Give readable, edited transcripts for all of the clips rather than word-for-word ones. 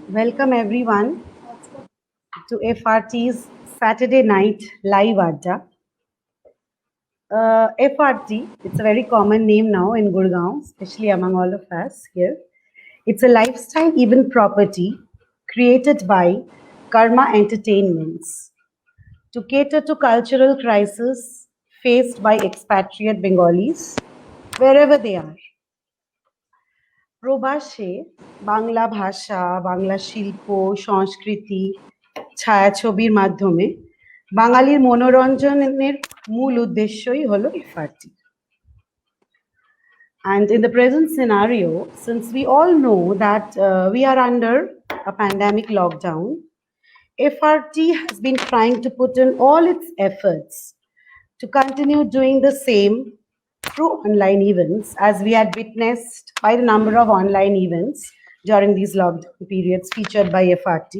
Welcome everyone to FRT's Saturday night live Adda. FRT, it's a very common name now in Gurgaon, especially among all of us here. It's a lifestyle event property created by Karma Entertainments to cater to cultural crisis faced by expatriate Bengalis wherever they are. প্রবাসে বাংলা ভাষা, বাংলা শিল্প, সংস্কৃতি, ছায়াছবির মাধ্যমে বাঙালির মনোরঞ্জনের মূল উদ্দেশ্যই হলো FRT. And in the present scenario, since we all know that we are under a pandemic lockdown, FRT has been trying to put in all its efforts to continue doing the same through online events, as we had witnessed by the number of online events during these lockdown periods featured by FRT.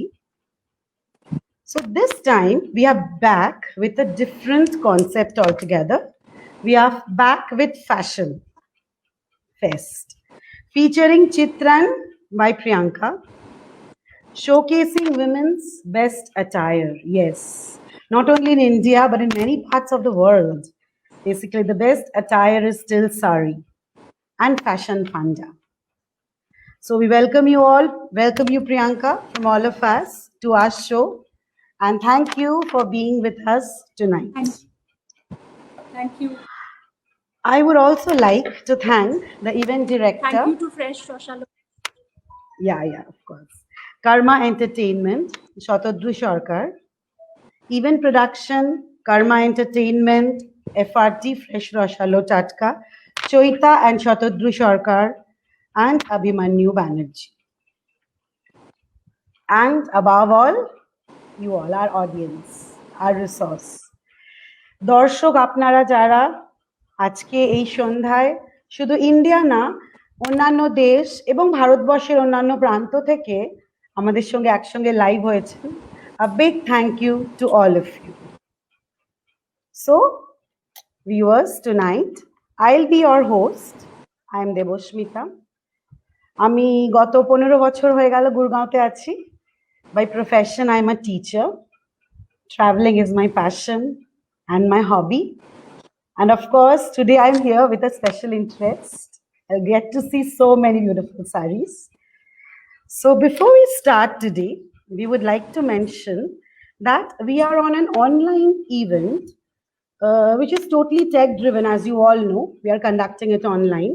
So this time we are back with a different concept altogether. We are back with Fashion Fest, featuring Chitran by Priyanka, showcasing women's best attire. Yes, not only in India, but in many parts of the world. Basically, the best attire is still sari and fashion panda. So we welcome you all. Welcome you, Priyanka, from all of us to our show. And thank you for being with us tonight. Thank you. I would also like to thank the event director. Thank you to Fresh Roshalo. Yeah, of course. Karma Entertainment, Shatadru Sarkar. Event production, Karma Entertainment, FRT, Fresh Roshalo Tatka, Choita and Shatadru Sarkar, and Abhimanyu Banerjee. And above all, you all, our audience, our resource. দর্শক আপনারা যারা আজকে এই সন্ধ্যায় শুধু India না, অন্যান্য দেশ এবং ভারতবর্ষের অন্যান্য প্রান্ত থেকে আমাদের সঙ্গে একসঙ্গে লাইভ হয়েছেন, a big thank you to all of you. So, viewers, tonight I'll be your host. I am Deboshmita. আমি গত 15 বছর হয়ে গেল গুরগাঁওতে আছি. By profession, I am a teacher. Traveling is my passion and my hobby. And of course, today I'm here with a special interest. I'll get to see so many beautiful saris. So before we start today, we would like to mention that we are on an online event, which is totally tech driven. As you all know, we are conducting it online.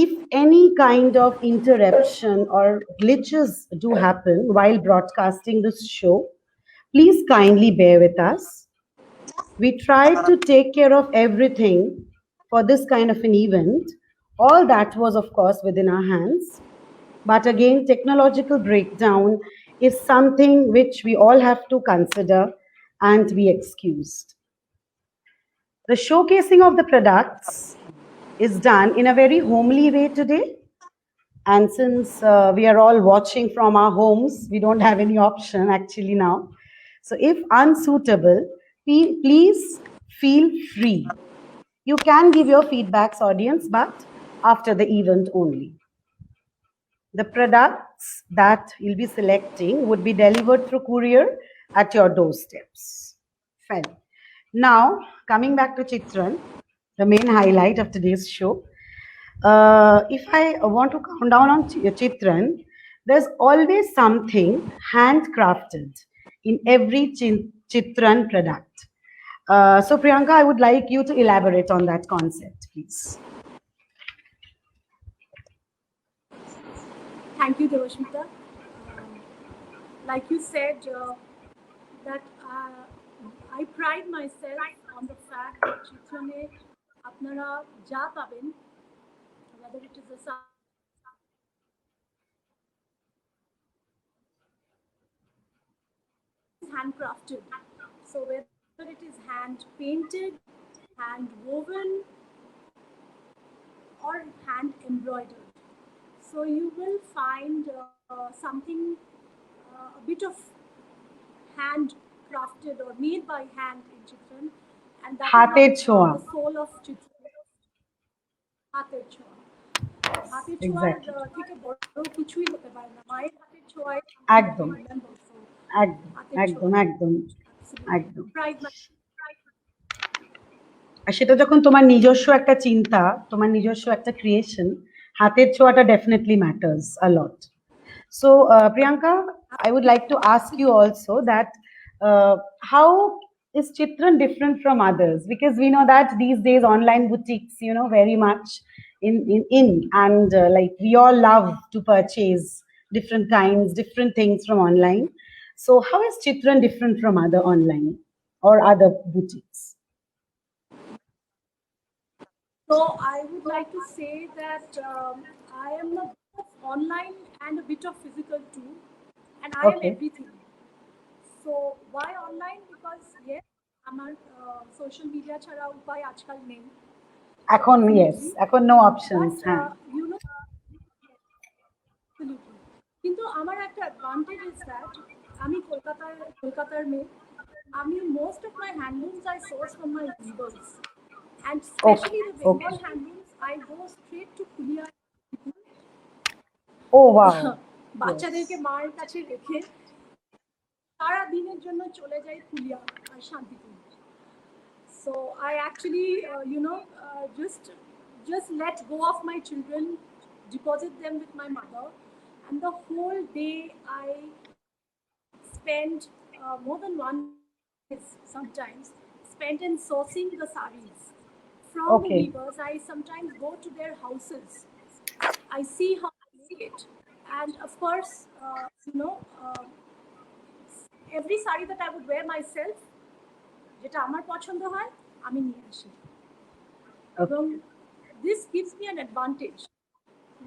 If any kind of interruption or glitches do happen while broadcasting this show, please kindly bear with us. We tried to take care of everything for this kind of an event. All that was, of course, within our hands. But again, technological breakdown is something which we all have to consider and be excused. The showcasing of the products is done in a very homely way today. And since we are all watching from our homes, we don't have any option actually now. So if unsuitable, please feel free. You can give your feedbacks, audience, but after the event only. The products that you'll be selecting would be delivered through courier at your doorsteps. Fine. Now, coming back to Chitran, the main highlight of today's show. If I want to count down on Chitran, there's always something handcrafted in every Chitran product. So Priyanka, I would like you to elaborate on that concept, please. Thank you, Deboshmita. Like you said, that I pride myself on the fact that Chitrane apnara ja paben, whether it is a handcrafted. So whether it is hand painted, hand woven, or hand embroidered. So you will find something a bit of handcrafted or made by hand in Chitran, and that is the soul of Chitran. হাতের ছোঁয়া থেকে বড় কিছুই হতে পারে না, মায়ের হাতের ছোঁয়ায় একদম remember. So, একদম হাতের একদম ছোঁয়া, একদম absolutely. একদম Pride my আর সেটা যখন তোমার নিজস্ব একটা চিন্তা, তোমার নিজস্ব একটা ক্রিয়েশন, হাতের ছোঁয়াটা definitely matters a lot. So, Priyanka, I would like to ask you also that how is Chitran different from others? Because we know that these days online boutiques, you know, very much in and like we all love to purchase different kinds, different things from online. So, how is Chitran different from other online or other boutiques? So I would like to say that I am a bit of online and a bit of physical too, and I am Okay. everything. So why online? Because yes, আমার social media ছাড়া উপায় আজকাল নেই। এখন yes, Definitely. এখন no options. But হ্যাঁ। you know, absolutely. কিন্তু আমার একটা advantage is that আমি কলকাতার মেয়ে। আমি most of my handlooms I source from my weavers, and especially Okay. the Bengal Okay. handlooms I go straight to Pulia. Oh wow. বাচ্চাদেরকে Yes. মায়ের কাছে রেখে সারা দিনের জন্য চলে যাই পুলিয়া আর Shantipur. So I actually, just let go of my children, deposit them with my mother, and the whole day I spend more than 1 day sometimes spent in sourcing the saris from the Okay. weavers. I sometimes go to their houses. I see how they make it, and of course, every sari that I would wear myself, যেটা আমার পছন্দ হয় আমি নিয়ে আসি এবং this gives me an advantage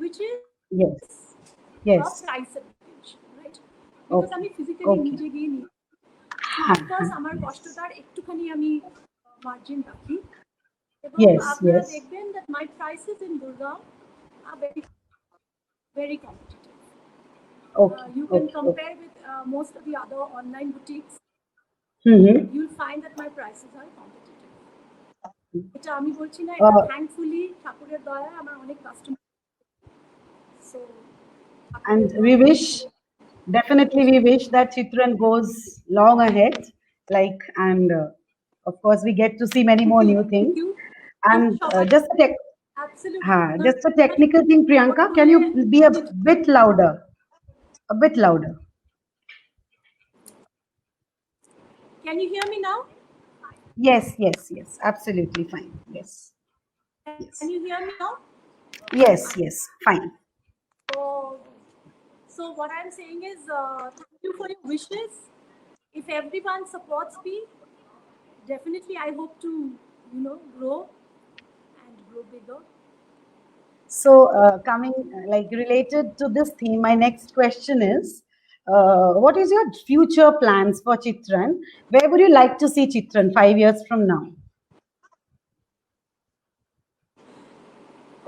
which is Yes. a Yes. price advantage, right? Because Okay. আমি physically Okay. নিজে গিয়ে নিই, হ্যাঁ, of course হ্যাঁ, আমার yes. কষ্টটার একটুখানি আমি মার্জিন রাখি এবং Yes, আপনারা yes. দেখবেন that my prices in Gurgaon are very very competitive. Okay, You can okay, okay. compare with most of the other online boutiques. Mm-hmm. You'll find that my prices are competitive. এটা আমি বলছি না, এটা thankfully ঠাকুরের দয়ায় আমার অনেক customer. So And we wish, definitely we wish that Chitran goes long ahead, like, and of course we get to see many more new things. And just a just a technical thing, Priyanka, can you be a bit louder? A bit louder. Can you hear me now? Yes, yes, yes. Absolutely fine. Yes. Yes. Can you hear me now? Yes, yes. Fine. So what I'm saying is, thank you for your wishes. If everyone supports me, definitely I hope to, grow and grow bigger. So, coming like related to this theme, my next question is, what is your future plans for Chitran? Where would you like to see Chitran 5 years from now?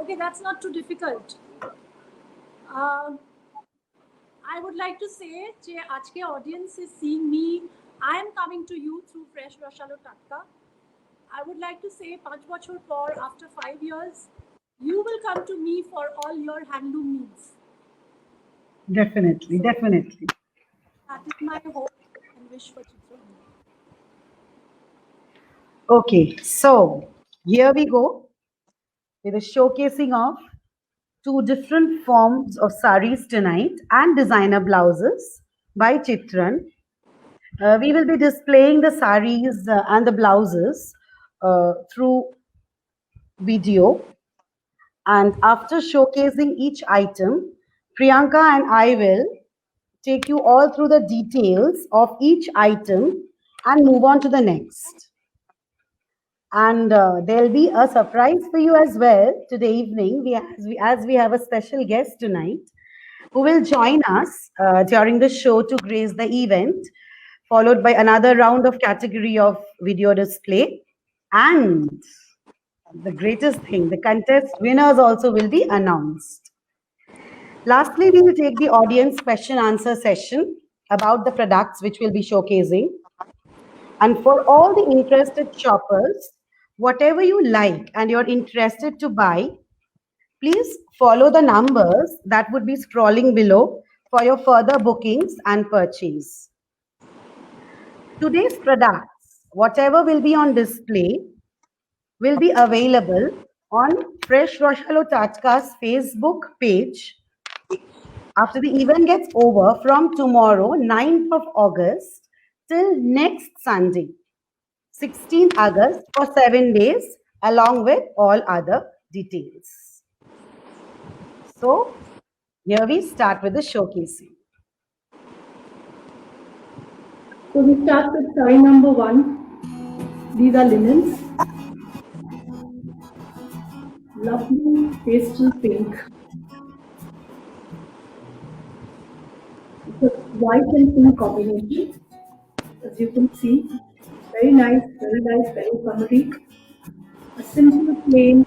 Okay, that's not too difficult. I would like to say যে আজকে audience is seeing me. I am coming to you through Fresh Rashalo Tatka. I would like to say 5 বছর পর, after 5 years, you will come to me for all your handloom needs. Definitely, definitely. That is my hope and wish for Chitran. Okay, so here we go with a showcasing of 2 different forms of saris tonight and designer blouses by Chitran. We will be displaying the saris and the blouses through video, and after showcasing each item, Priyanka and I will take you all through the details of each item and move on to the next. And there'll be a surprise for you as well today evening, as we have a special guest tonight who will join us during the show to grace the event, followed by another round of category of video display. And the greatest thing, the contest winners also will be announced. Lastly, we will take the audience question answer session about the products which we'll be showcasing. And for all the interested shoppers, whatever you like and you're interested to buy, please follow the numbers that would be scrolling below for your further bookings and purchase. Today's products, whatever will be on display, will be available on Fresh Roshalo Tatka's Facebook page after the event gets over from tomorrow, 9th of August, till next Sunday, 16th August, for 7 days, along with all other details. So, here we start with the showcasing. So we start with sari number 1. These are linens. Lovely pastel pink. It's a white and pink combination. As you can see, very nice, very summery. A simple plain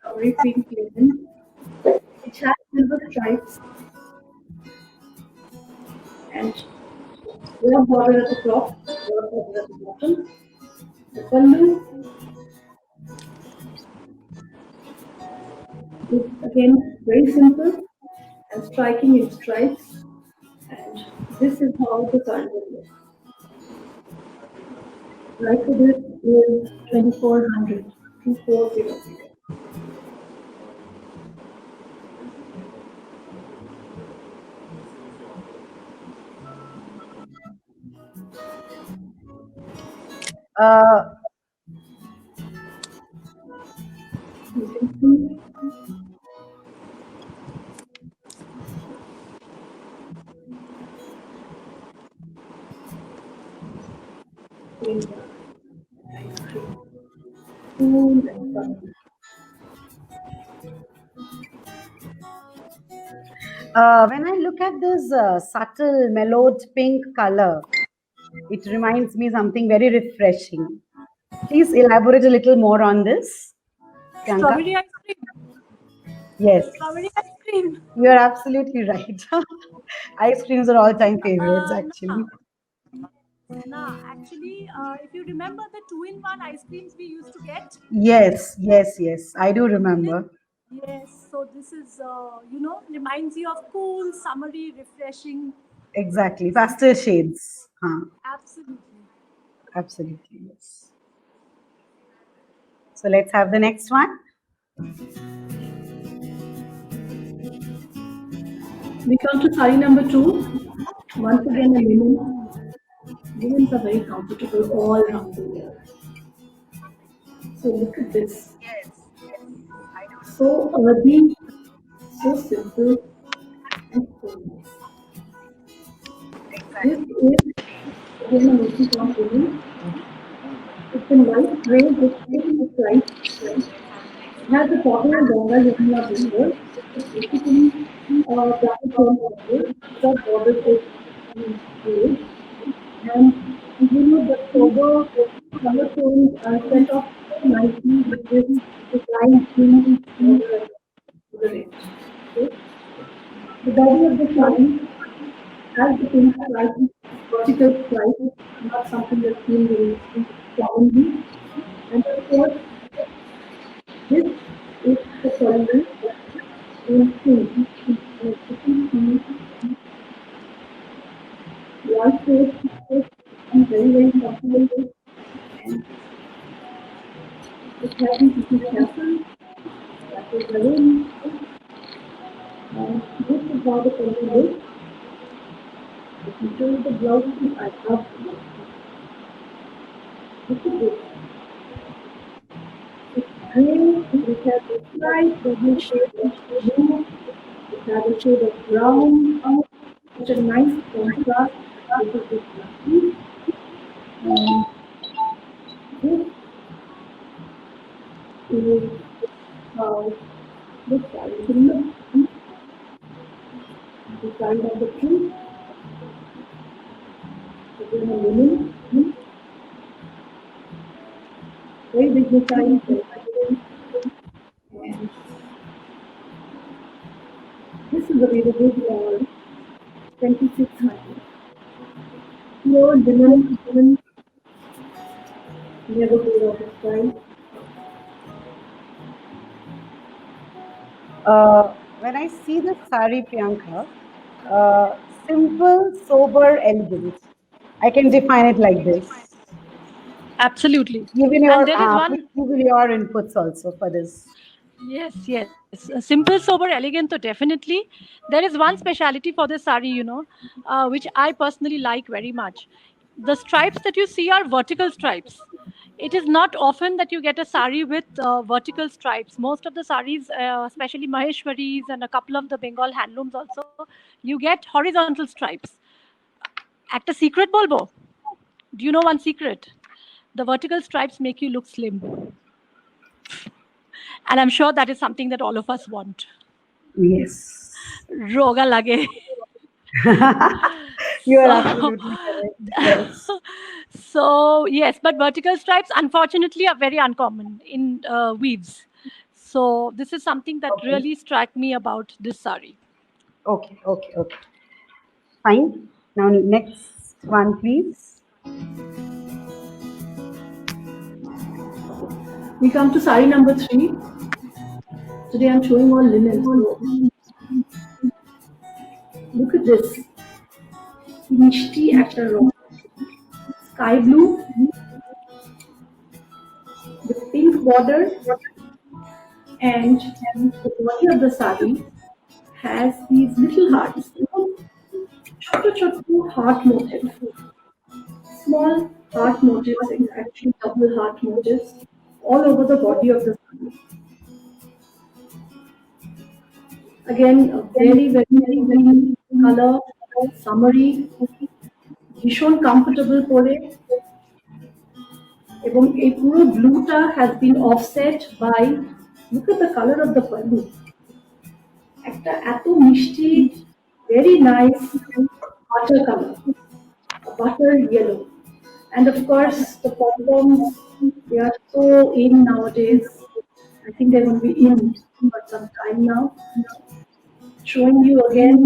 summery pink linen, which has silver stripes and broad border at the top, broad border at the bottom. The pallu is again very simple and striking in stripes, and this is how the sari will look. Like for this is 2400, 2400. You can see cool and fun. When I look at this subtle mellowed pink color, it reminds me something very refreshing. Please elaborate a little more on this, Priyanka. Strawberry ice cream. Yes, Strawberry ice cream. you are absolutely right. Ice creams are all-time favorites, actually. Nah, actually, if you remember the 2-in-1 ice creams we used to get. Yes, yes, yes. I do remember. Yes, so this is, reminds you of cool, summery, refreshing. Exactly. Pastel shades. Huh. Absolutely. Absolutely, yes. So let's have the next one. We come to sari number 2. Once again, a linen. Linens are very comfortable all around the year. So look at this. So earthy, so simple, and so nice. This is again a multi-tone linen. It's in light gray with thick stripes. It has a bottom and longer yamuna border. It's basically double tone border. The border is gray. And the sober color tones are set off so nicely with this design green border to the red. Okay. The body of the saree has the pink stripe, vertical stripe, not something that's seen very commonly. And of course, this is the pallu in pink. As you can see, white face and very comfortable with, and it has these tassels are in, and this is how the pallu looks. If you show the blouse piece, I love the blouse piece. Look at this. It's green, it has a slight double shade of blue, it has a shade of brown, such a nice contrast with this blouse piece. And this is how the saree will look. The saree number 2, again a linen, very dignified, very elegant, and this is available for 2600. Pure linen, never go out of style. When I see the sari, Priyanka, Uh, Simple, sober, elegant. I can define it like this. Absolutely. Given And your there is please one, give your inputs also for this. yes, yes. Simple, sober, elegant. So definitely, there is one speciality for this sari, which I personally like very much. The stripes that you see are vertical stripes. It is not often that you get a sari with vertical stripes. Most of the saris, especially Maheshwaris and a couple of the Bengal handlooms also, you get horizontal stripes. Act a secret, Bolbo. Do you know one secret? The vertical stripes make you look slim. And I'm sure that is something that all of us want. Yes. Roga lage. You are So, absolutely correct. Yes. so yes, but vertical stripes unfortunately are very uncommon in weaves. So this is something that Okay. really struck me about this sari. Okay. Okay. Okay. Fine. Now next one, please. We come to sari number 3. Today I'm showing all linen. So look at this. Mishti একটা রং, sky blue with pink border, and the body of the sari has these little hearts, ছোট ছোট heart motif, small heart motifs, actually double heart motifs, all over the body of the sari. Again, a very very very color, summery, ভীষণ comfortable পরে, এবং এই পুরো ব্লুটা has been offset by, look at the color of the pallu, একটা এত মিষ্টি, very nice butter color, a butter yellow. And of course the pom-poms, they are so in nowadays. I think they're going to be in for some time now. Showing you again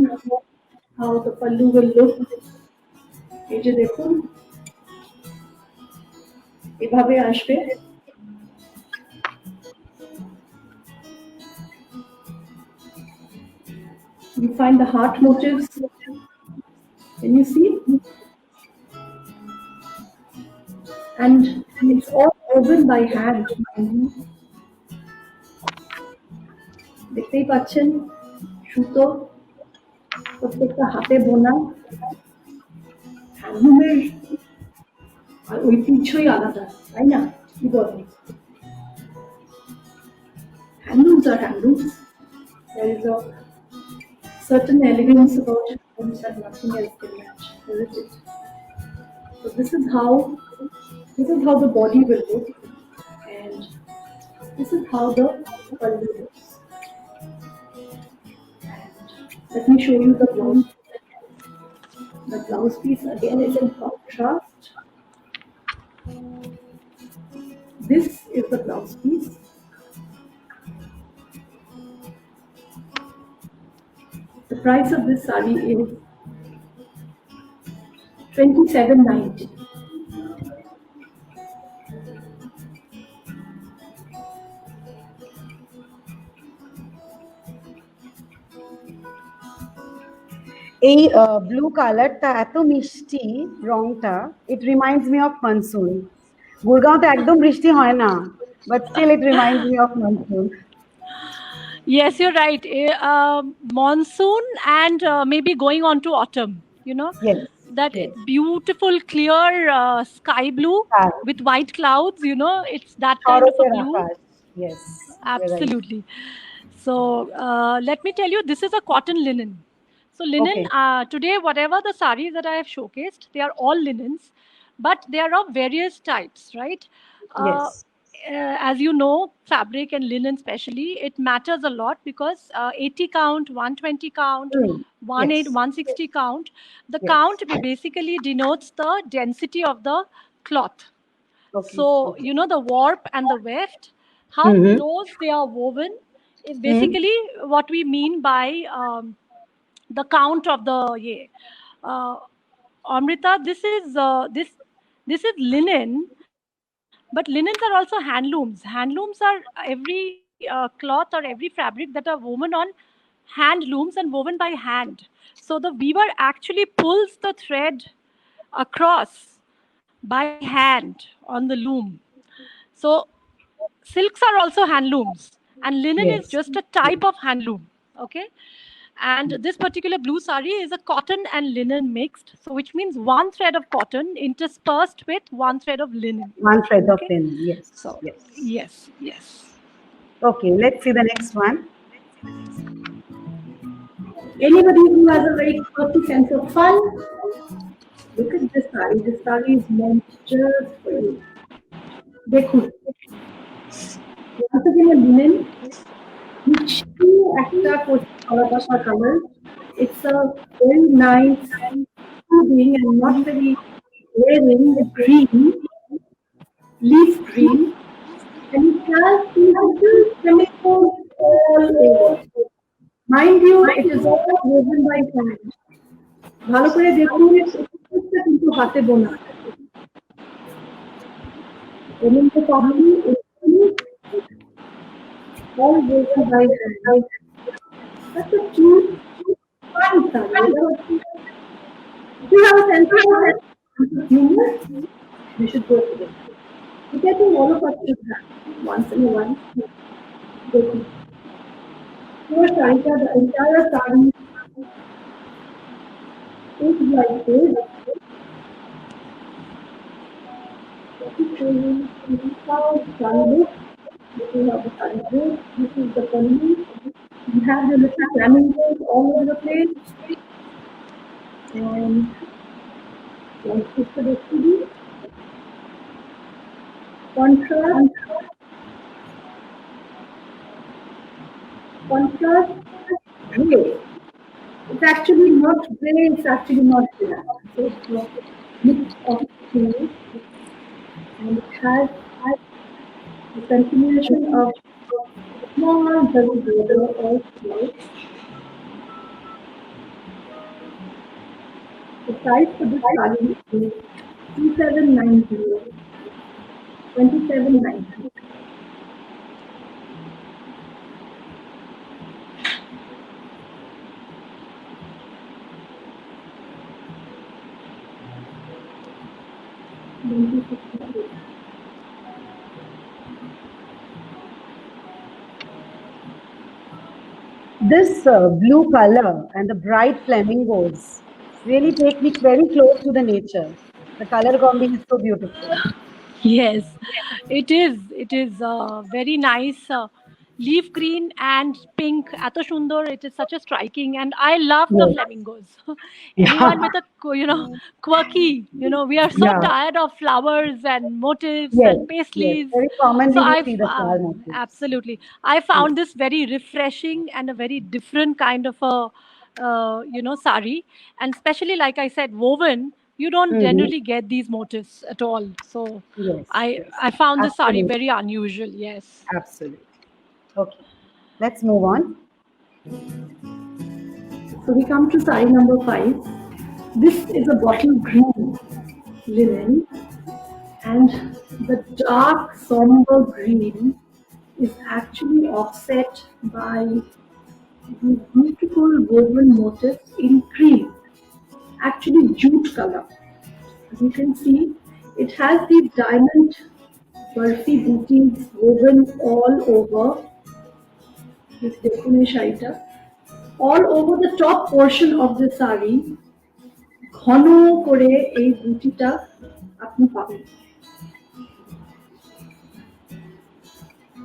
how the pallu will look. এই যে দেখুন এভাবে আসবে। You find the heart motifs. Can you see? And it's all woven by hand. দেখতেই পাচ্ছেন সুতো, প্রত্যেকটা হাতে বোনা, হ্যান্ডলুমের আর ঐতিহ্যই আলাদা, তাই না? কি বলেন? Handlooms are handlooms. There is a certain elegance about handlooms that nothing else can match, isn't it? So this is how the body will look, and this is how the pallu looks. Let me show you the blouse. The blouse piece again is in contrast. This is the blouse piece. The price of this sari is 2790. এই blue কালারটা এত মিষ্টি রংটা, it reminds me of monsoon. গুরগাঁওতে একদম বৃষ্টি হয় না, but still it reminds me of monsoon. Yes, you're right. Monsoon and maybe going on to autumn, Yes. that Yes. beautiful, clear sky blue Sky. with white clouds, it's that kind of a শরতের blue. Akash. Yes. You're right. Absolutely. So let me tell you, this is a cotton linen. So linen, Okay. today, whatever the saris that I have showcased, they are all linens, but they are of various types, right? Yes. As you know, fabric and linen especially, it matters a lot because 80 count, 120 count, Mm. 18, Yes. 160 count. The Yes. count basically denotes the density of the cloth. Okay. So, Okay. the warp and the weft, how Mhm. close they are woven is basically what we mean by the count of the yeah. Amrita, this is linen, but linens are also handlooms. Handlooms are every cloth or every fabric that are woven on hand looms and woven by hand. So the weaver actually pulls the thread across by hand on the loom. So silks are also handlooms, and linen is Yes. just a type of handloom. Okay. And this particular blue sari is a cotton and linen mixed, so which means one thread of cotton interspersed with one thread of linen. One thread of Okay. linen. Yes. So Yes. yes, yes. Okay, let's see the next one. Anybody who has a very quirky sense of fun, look at this sari. This sari is meant just for you. Dekho. Once again, a linen, মিষ্টি একটা কলা color. It's a very nice, soothing and not very wearing green, leaf green, and it has these little chemicals all over. Mind you, it is all woven by hand. ভালো করে দেখুন, প্রত্যেকটা কিন্তু হাতে বোনা। এবং তো পাবলি all woven by hand. That's a cute, fun sari. If you have a sense of humor, you should go for it. Because I think all of us should have once in a while. Your sarika, the entire sari is like this. Let me show you how sari looks. This is how the sari looks. This is the pallu. You have the little flamingos all over the place. And like this for the CD. Contrast gray. It's actually not gray, it's actually not black. So it's a mix of two. And it has a continuation of small very border also. The price for this sari is 2790. 2790. This blue color and the bright flamingos really take me very close to the nature. The color combi is so beautiful. Yes, it is. It is very nice. Leaf green and pink. Ato Sundar. It is such a striking, and I love the Yes. flamingos. Anyone with a quirky. We are so Yeah. tired of flowers and motifs Yes, and yes. paisleys. Very commonly So we I've see the flower motifs. absolutely. I found this very refreshing and a very different kind of a sari, and especially like I said, woven. You don't Mhm. generally get these motifs at all. So Yes, I yes. I found this sari Absolutely. very unusual. Yes. Absolutely. Okay, let's move on. So we come to sari number 5. This is a bottle green linen, and the dark somber green is actually offset by these beautiful woven motifs in cream, actually jute color. As you can see, it has these diamond burfi booties woven all over this Dekune Shaita. All over the top portion of the sari, ঘন করে এই বুটিটা আপনি পাবেন।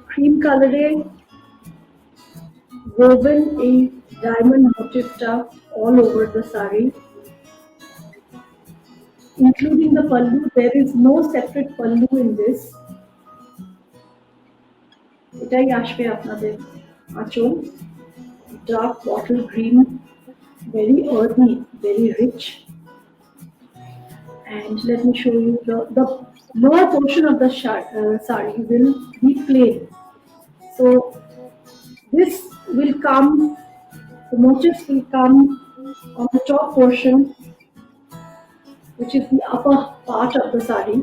Cream কালারে woven a diamond motifটা all over the sari, including the pallu. There is no separate pallu in this. এটাই আসবে আপনাদের আঁচল, dark bottle green, very earthy, very rich. And let me show you the lower portion of the sari will be plain. So this will come, the motifs will come on the top portion, which is the upper part of the sari.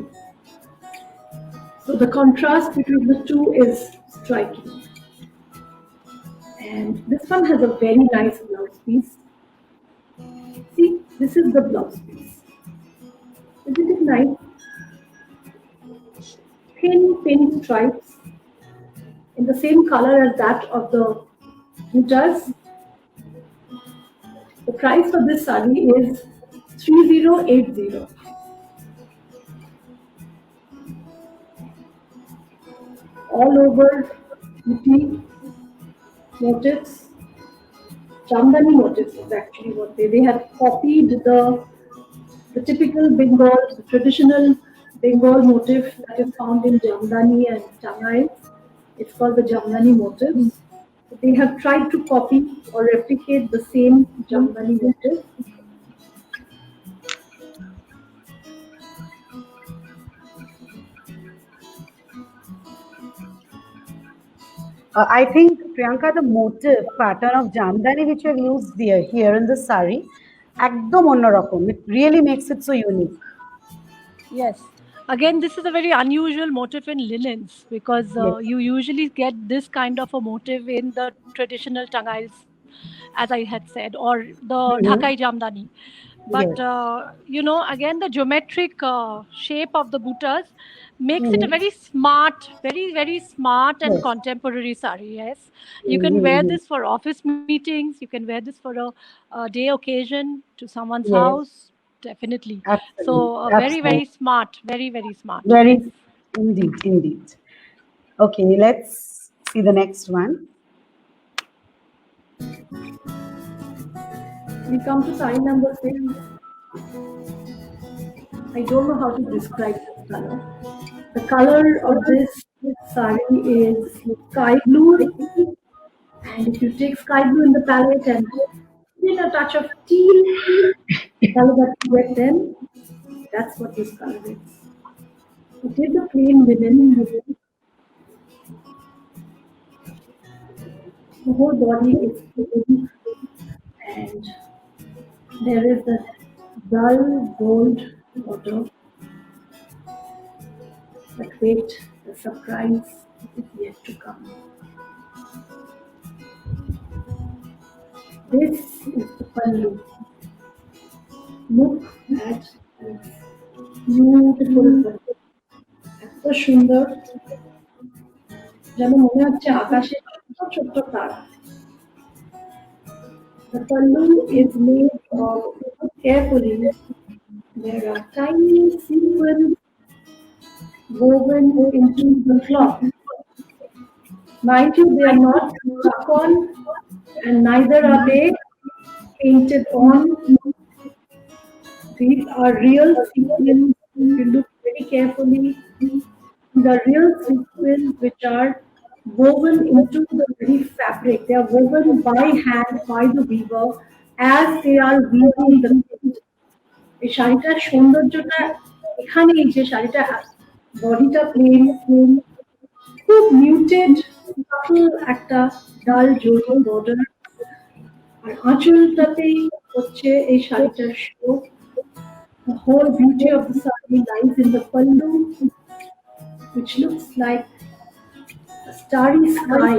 So the contrast between the two is striking. And this one has a very nice blouse piece. See, this is the blouse piece. Isn't it nice? Thin pink stripes in the same color as that of the bootas. The price for this sari is 3080. All over beauty motifs. Jamdani motifs is actually what they have copied the typical Bengal, the traditional Bengal motif that is found in Jamdani and Tangai. It's called the Jamdani motif. They have tried to copy or replicate the same Jamdani motif. I think, Priyanka, the motif pattern of Jamdani which you have used here in the sari, একদম অন্যরকম. It really makes it so unique. Yes. Again, this is a very unusual motif in linens because Yes. you usually get this kind of a motif in the traditional Tangais, as I had said, or the Dhakai Jamdani. But Yes. again, the geometric shape of the buttas makes it a very smart, very very smart and Yes. contemporary sari. Yes, you can wear this for office meetings. You can wear this for a day occasion to someone's Yes. house. Definitely. Absolutely. So very very Absolutely. smart, very very smart. Very, indeed. Okay, let's see the next one. We come to sari number 6. I don't know how to describe this color. The color of this sari is sky blue, and if you take sky blue in the palette and put in a touch of teal, the color that you get then, that's what this color is. It is a plain linen. The whole body is plain, and there is a dull gold border. But wait, the surprise is yet to come. This is the pallu. Look at this beautiful pallu. এত সুন্দর, যেন মনে হচ্ছে আকাশে ছোট্ট ছোট্ট তারা। The pallu is made of carefully. There are tiny sequins woven into the cloth. Mind you, they are not stuck on, and neither are they painted on. These are real sequins. If you look very carefully, the real sequins which are woven into the very fabric. They are woven by hand by the weaver as they are weaving the print. এই শাড়িটার সৌন্দর্যটা এখানেই যে শাড়িটা বডিটা plane, খুব muted একটা ডাল জরি বর্ডার, আর আঁচলটাতেই হচ্ছে এই শাড়িটার show. The whole beauty of the sari lies in the pallu, which looks like a starry sky.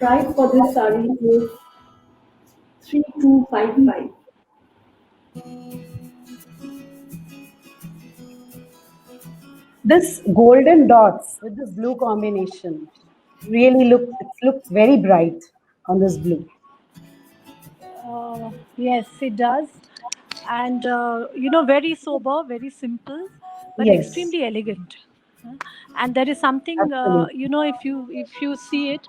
Price for this sari is 3255. This golden dots with this blue combination really looks very bright on this blue. Yes, it does. And very sober, very simple, but Yes. extremely elegant. And there is something, Absolutely. if you see it,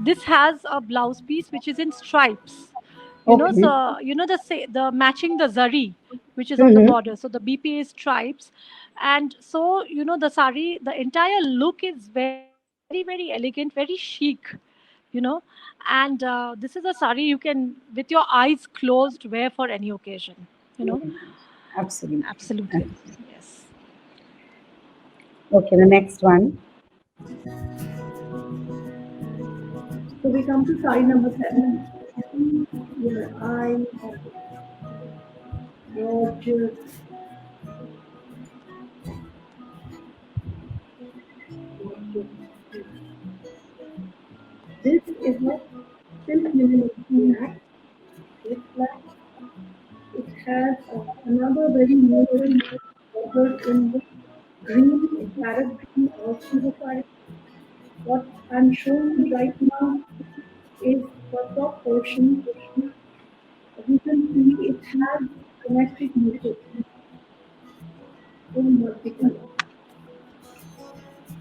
this has a blouse piece which is in stripes. Okay. So the matching the zari, which is on the border. So the BPA stripes, and so the sari, the entire look is very very elegant, very chic. And this is a sari you can, with your eyes closed, wear for any occasion. Absolutely. Yes. Okay, the next one. So we come to sari number 7. Your eyes, gorgeous. This is a silk linen is black, it's black. It has another very modern border in green, parrot green, also the sari. What I'm showing you right now is the top portion. As you can see, it has geometric motifs in multicolor.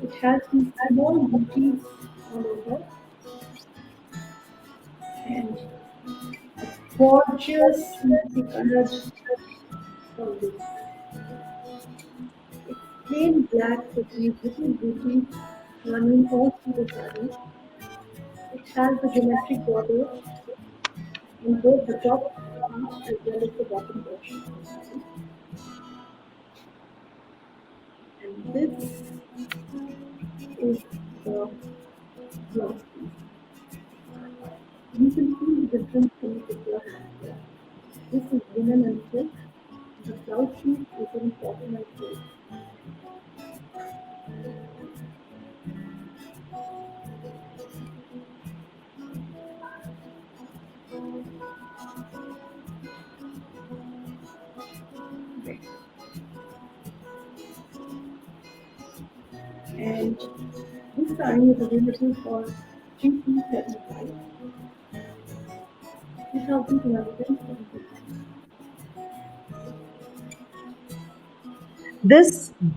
It has these small booties all over and gorgeous multicolored folding. It's plain black with these little booties running all through the saree. It has the geometric border in both the top part as well as the bottom portion of the saree. And this is the blouse piece. You can see the difference in the blouse here. This is linen and silk. The blouse piece is in cotton and silk. And this saree is available for 3,275. 3,275. This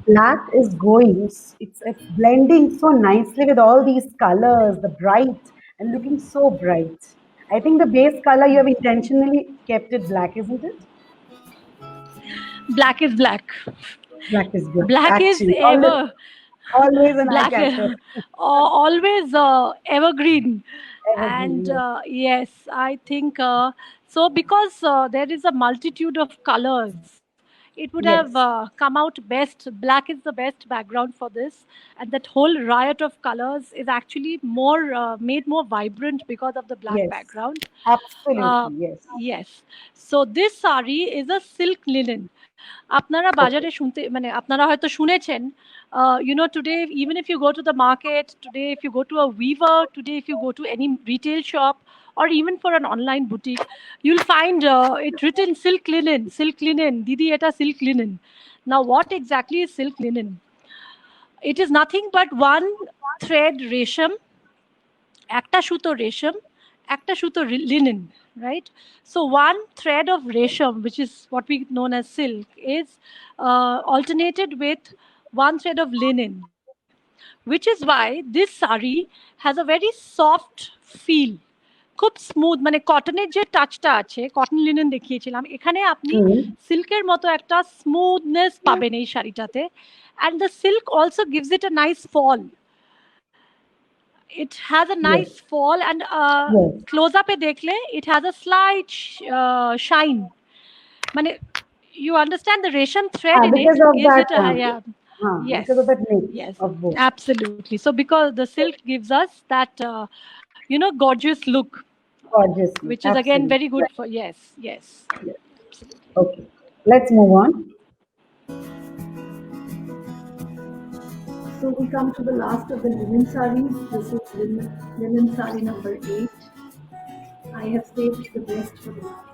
black is going, it's blending so nicely with all these colors, the bright and looking so bright. I think the base color you have intentionally kept it black, isn't it? Black is black. Black is good. Black is Actually, ever. always an eye Black catcher. always evergreen. Evergreen, And yes. yes, I think so, because there is a multitude of colors, it would have Yes. come out best. Black is the best background for this, and that whole riot of colors is actually more made more vibrant because of the black Yes. background. Absolutely, yes. Yes. So this sari is a silk linen. আপনারা বাজারে শুনতে মানে আপনারা হয়তো শুনেছেন, you know, today even if you go to the market, today if you go to a weaver, today if you go to any retail shop or even for an online boutique, you'll find it written silk linen, didi eta silk linen. Now what exactly is silk linen? It is nothing but one thread resham, একটা সুতো রেশম, একটা সুতো linen, right? So one thread of resham, which is what we known as silk, is alternated with one thread of linen, which is why this sari has a very soft feel, খুব smooth, মানে কটনের যে টাচটা আছে, cotton linen দেখিয়েছিলাম, এখানে আপনি সিল্কের মতো একটা স্মুথনেস পাবেন এই শাড়িটাতে, and the silk also gives it a nice fall. It has a nice fall, and Yes. close up e dekhle it has a slight shine. Mane, you understand the resham thread in it Because of gives that it a one. yeah. Yes. Because of that mix Yes, of both. absolutely. So because the silk gives us that you know, gorgeous look, Gorgeous. which is again very good for yes. Okay, let's move on. So we come to the last of the linen sarees. This is linen saree number 8. I have saved the best for the last.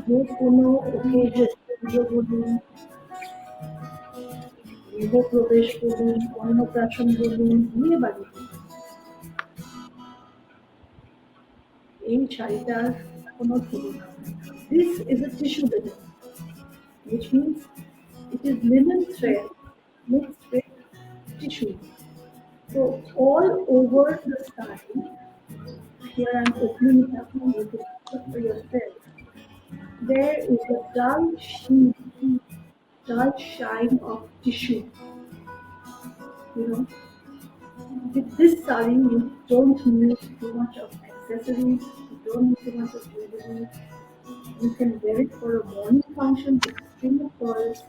যে কোনো occasion, পুজো বলুন, গৃহপ্রবেশ বলুন, অন্নপ্রাশন বলুন, বিয়ে বাড়ি বলুন, এই শাড়িটার কোনো তুলনা নেই। This is a tissue linen, which means it is linen thread mixed with tissue. So all over the saree, here I'm opening it up and you can look for yourself. There is a dull shine of tissue. You know, with this saree, you don't need too much of accessories, you don't need too much of jewelry. You can wear it for a morning function with string of pearls.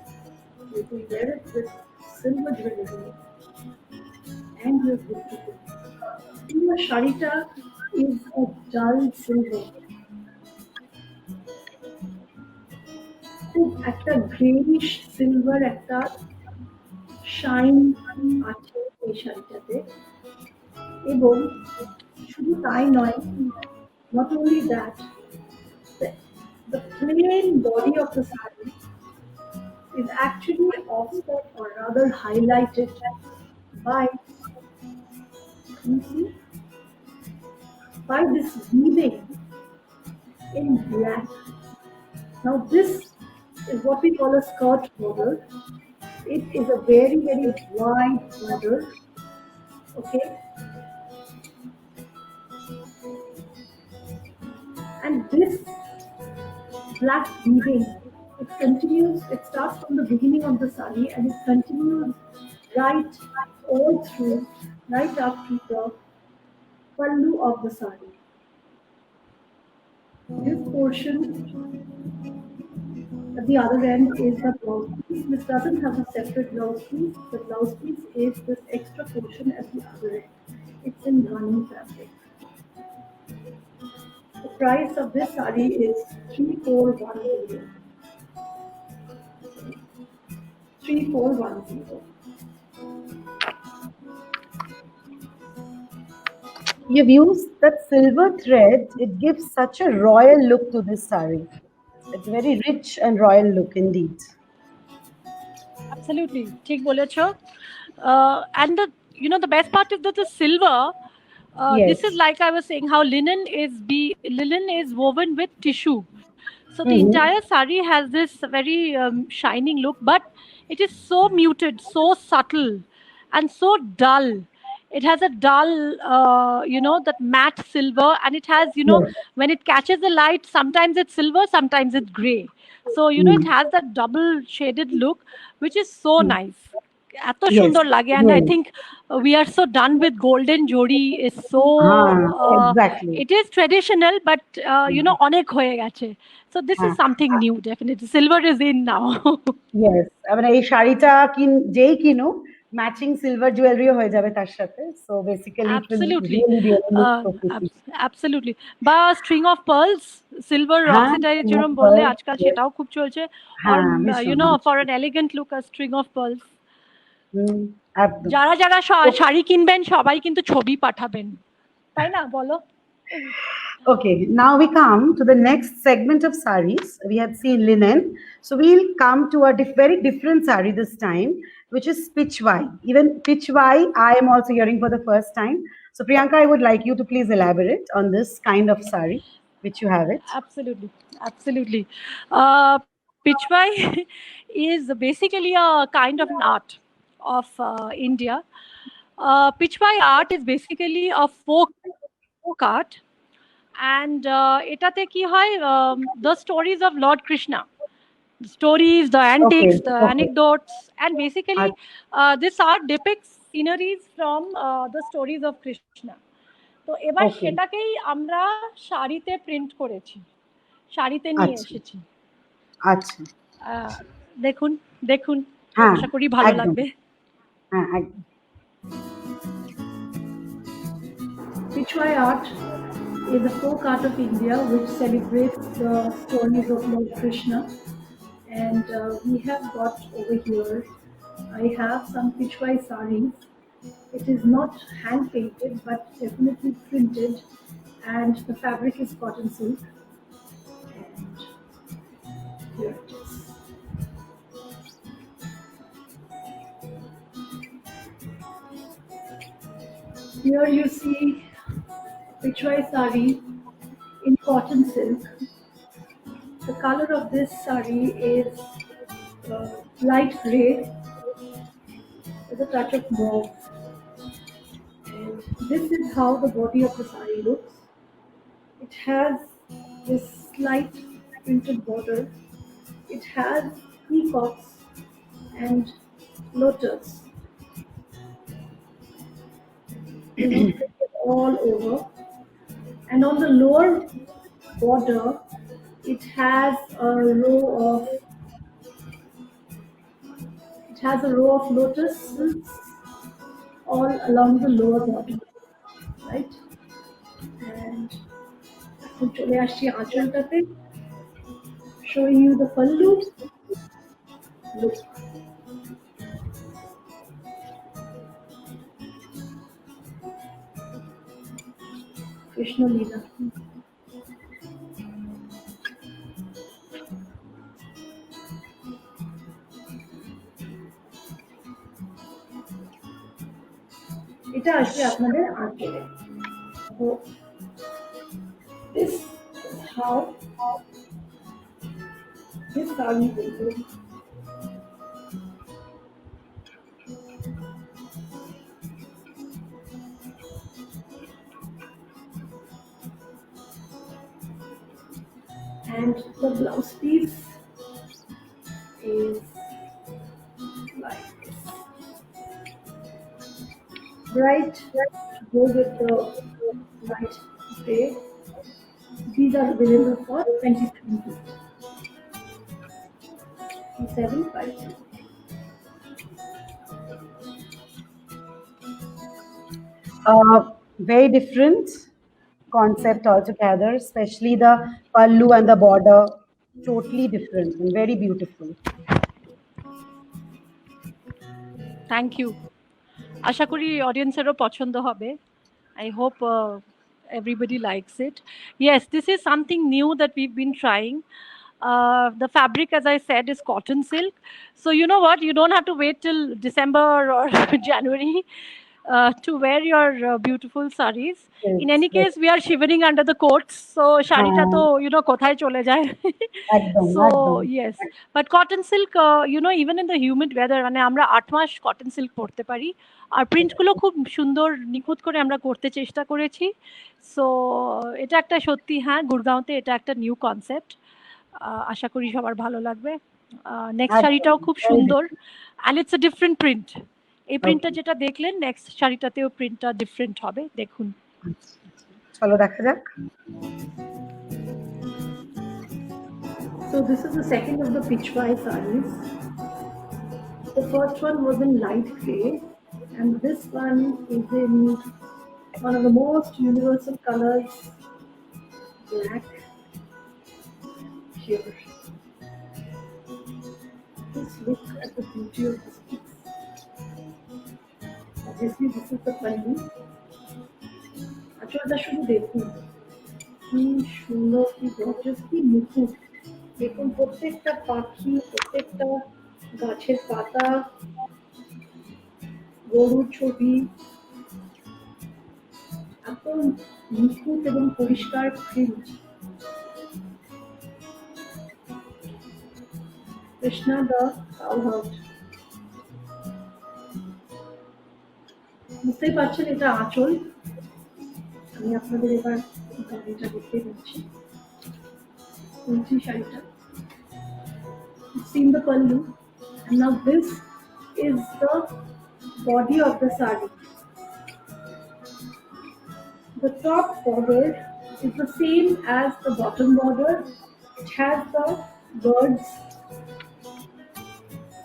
You can wear it with silver jewelry, and you're good to go. The sharita is a dull silver. একটা greyish silver একটা shine আছে এই শাড়িটাতে, এবং শুধু তাই নয়, not only that, the plain body of the saree is actually offset or rather highlighted by, you see, by this weaving in black. Now this is what we call a skirt border. It is a very, very wide border. Okay. And this black weaving, it continues, it starts from the beginning of the saree and it continues right all through, right up to the pallu of the saree. This portion at the other end is the blouse piece. This doesn't have a separate blouse piece. The blouse piece is this extra portion at the other end. It's in running fabric. The price of this saree is 3410. 3410. You've used that silver thread. It gives such a royal look to this saree. It's very rich and royal look indeed. Absolutely, ঠিক বলেছো। And the best part is that the silver. This Yes. is like I was saying, how linen is woven with tissue. So the entire saree has this very shining look, but it is so muted, so subtle, and so dull. It has a dull, that matte silver, and it has, Yes. when it catches the light, sometimes it's silver, sometimes it's gray. So, it has that double shaded look, which is so nice. এত Yes, সুন্দর লাগে, and I really. think we are so done with golden jodi is so Exactly. it is traditional, but অনেক হয়ে গেছে. So this is something new, definitely. Silver is in now. Yes, মানে এই শাড়িটা যেই কিনো ম্যাচিং সিলভার জুয়েলারি হয়ে যাবে তার সাথে, so basically it will Absolutely. Really really look so pretty. Absolutely. বা string of pearls, silver হ্যাঁ, oxidized string of যেরকম বললে pearls, আজকাল yes. সেটাও খুব চলছে। হ্যাঁ, Or ভীষণ, for an elegant look, a string of pearls. একদম। যারা যারা শাড়ি কিনবেন সবাই কিন্তু ছবি পাঠাবেন, তাই না বলো? Okay, now we come to the next segment of saris. We have seen linen, so we'll come to a very different sari this time, which is Pichwai. Even Pichwai, I am also hearing for the first time. So Priyanka, I would like you to please elaborate on this kind of sari, which you have it. Absolutely. Pichwai is basically a kind of an art of India. Pichwai art is basically a folk art, and এটাতে কি হয়, the stories of Lord Krishna, the stories, the antics, the anecdotes, and basically this art depicts sceneries from the stories of Krishna. তো এবার সেটাকেই আমরা শাড়িতে print করেছি, শাড়িতে নিয়ে এসেছি। আচ্ছা, দেখুন হ্যাঁ, আশা করি ভালো লাগবে। হ্যাঁ, একদম। Pichwai art is a folk art of India which celebrates the stories of Lord Krishna, and we have got over here, I have some Pichwai saris. It is not hand painted but definitely printed, and the fabric is cotton silk, and here it is. Here you see Pichwai sari in cotton silk. The color of this sari is light grey with a touch of mauve. And this is how the body of the sari looks. It has this slight printed border. It has peacocks and lotus all over. And on the lower border, it has a row of lotuses all along the lower border, right? And এখন চলে আসছি আঁচলটাতে, showing you the pallu. look. Krishna Leela. এটা আসবে আপনাদের আঁচলে। So this is how this saree will look. And the blouse piece is like this. Bright, go with the light gray. These are available for 27 feet. 2752. Very different concept altogether, especially the pallu and the border. Totally different and very beautiful. Thank you. আশা করি অডিয়েন্সেরও পছন্দ হবে। I hope everybody likes it. Yes, this is something new that we've been trying. The fabric, as I said, is cotton silk. So you know what? You don't have to wait till December or January to wear your beautiful sarees. Yes, In any yes. case, we are shivering under the coats. So sharita to, you know, kothay chole jay. একদম, So একদম। yes, but cotton silk, you know, even in the humid weather, মানে আমরা 8 মাস cotton silk পরতে পারি। আর প্রিন্টগুলো খুব সুন্দর নিখুঁত করে আমরা করতে চেষ্টা করেছি। সো এটা একটা সত্যি, হ্যাঁ, গুরগাঁওতে এটা একটা নিউ কনসেপ্ট। আশা করি সবার ভালো লাগবে। নেক্সট একদম, শাড়িটাও খুব very সুন্দর, and it's a different print. এই প্রিন্টটা Okay. যেটা দেখলেন, নেক্সট শাড়িটাতেও প্রিন্টটা ডিফারেন্ট হবে, দেখুন। চলো দেখা যাক। So this is the second of the Pichwai sarees. The first one was in light gray, and this one is in one of the most universal colors, black. Here. Just look at the beauty of this piece. Obviously, this is the pallu. আঁচলটা শুধু দেখুন, কি সুন্দর, কি gorgeous, কি নিখুঁত। দেখুন প্রত্যেকটা পাখি, প্রত্যেকটা গাছের পাতা, গরুর ছবি, এত নিখুঁত এবং পরিষ্কার প্রিন্ট। কৃষ্ণা দা কাউহাউন্ড। বুঝতেই পারছেন এটা আঁচল। আমি আপনাদের এবার গাড়িটা দেখিয়ে দিচ্ছি। শাড়িটা, you've seen the pallu, and now this is the body of the sari. The top border is the same as the bottom border. It has the birds,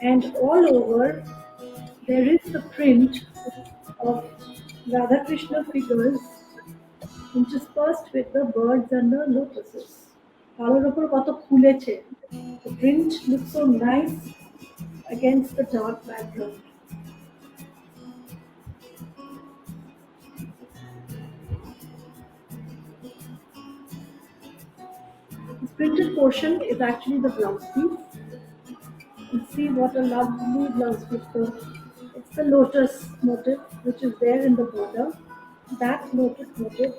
and all over there is the print of Radha Krishna figures interspersed with the birds and the lotuses. কালোর উপর কত খুলেছে। The print looks so nice against the dark background. This printed portion is actually the blouse piece. You see what a lovely blouse piece. It's the lotus motif which is there in the border. That lotus motif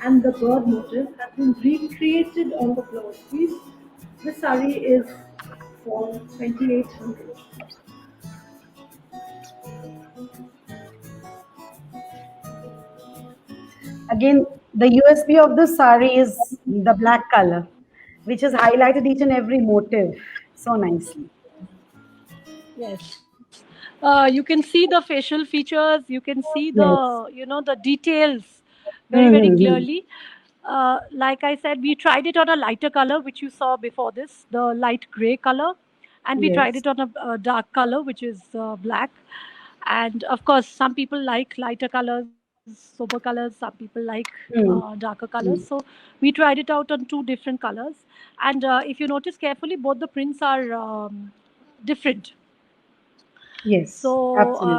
and the bird motif have been recreated on the blouse piece. This saree is for 2,800. Again, the USP of the sari is the black color, which has highlighted each and every motive so nicely. Yes. You can see the facial features, you can see the, you know, the details very, very clearly. Like I said, we tried it on a lighter color, which you saw before this, the light gray color. And we tried Yes. it on a dark color, which is black. And of course, some people like lighter colors, sober colors. Some people like darker colors. So we tried it out on two different colors. And if you notice carefully, both the prints are different. Yes, So absolutely.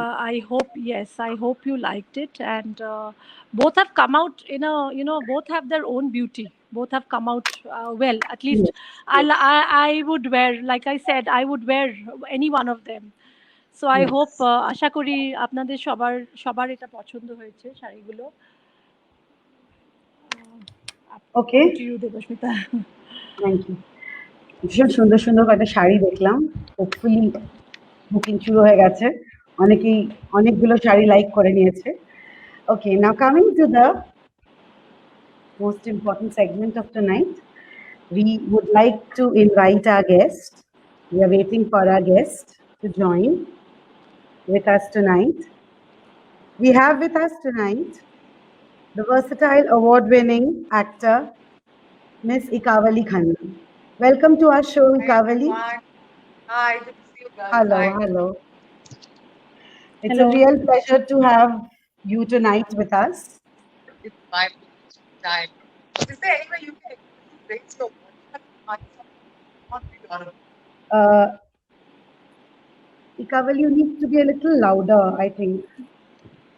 I hope you liked it, and both have come out in a, both have their own beauty. Both have come out well. At least Yes, yes, I would wear, like I said, I would wear any one of them. So I hope, yes. আশা করি আপনাদের সবার সবার এটা পছন্দ হয়েছে শাড়িগুলো। Okay, Over to you, Devashmita. Thank you. ভীষণ সুন্দর সুন্দর কয়েকটা শাড়ি দেখলাম। হোপফুলি বুকিং শুরু হয়ে গেছে, অনেকেই অনেকগুলো শাড়ি লাইক করে নিয়েছে। Okay, now coming to the most important segment of tonight, we would like to invite our guest. We are waiting for our guest to join with us tonight. We have with us tonight the versatile award-winning actor, Miss Ikavali Khanna. Welcome to our show, Ikavali. Hi, good to see you guys. Hello, Hi. hello. It's Hello. a real pleasure to have you tonight with us. It's my time. Is there any way you can raise your voice? Not very audible. Ikavali, you need to be a little louder, I think.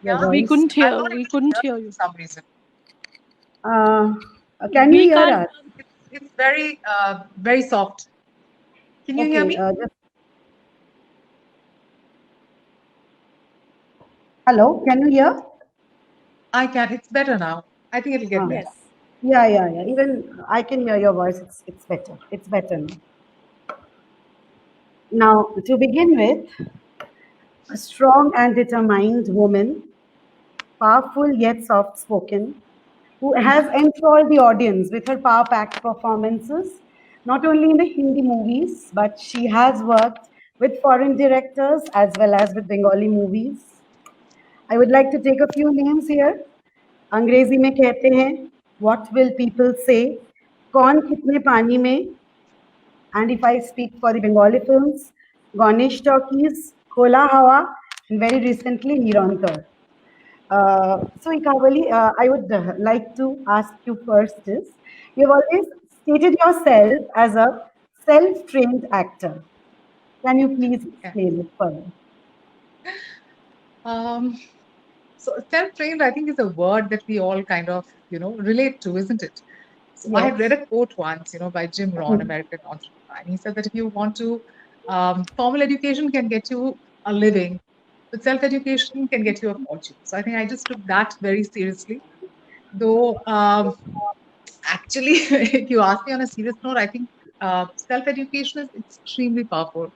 Your Yeah? We voice. couldn't I'm hear. not We able to couldn't hear hear you you. for some reason. Can We you hear can't. us? It's very soft. Can you hear Okay, me? just hello, can you hear? I can. It's better now. I think it'll get Ah. better. Yes. Yeah. Even I can hear your voice. It's better. It's better now. Now, to begin with, a strong and determined woman, powerful yet soft-spoken, who has enthralled the audience with her power-packed performances, not only in the Hindi movies, but she has worked with foreign directors as well as with Bengali movies. I would like to take a few names here. अंग्रेजी में कहते हैं what will people say, कौन कितने पानी में, and if I speak for the Bengali films, Ganesh Talkies, Khola Hawa, and very recently Nirantar. So Ikavali, I would like to ask you first is, you've always stated yourself as a self-trained actor. Can you please explain it further? So self-trained, I think, is a word that we all kind of, relate to, isn't it? So I had Yes. read a quote once, by Jim Rohn, American entrepreneur, and he said that if you want to, formal education can get you a living, but self-education can get you a fortune. So I think I just took that very seriously. Though, actually, if you ask me on a serious note, I think self-education is extremely powerful.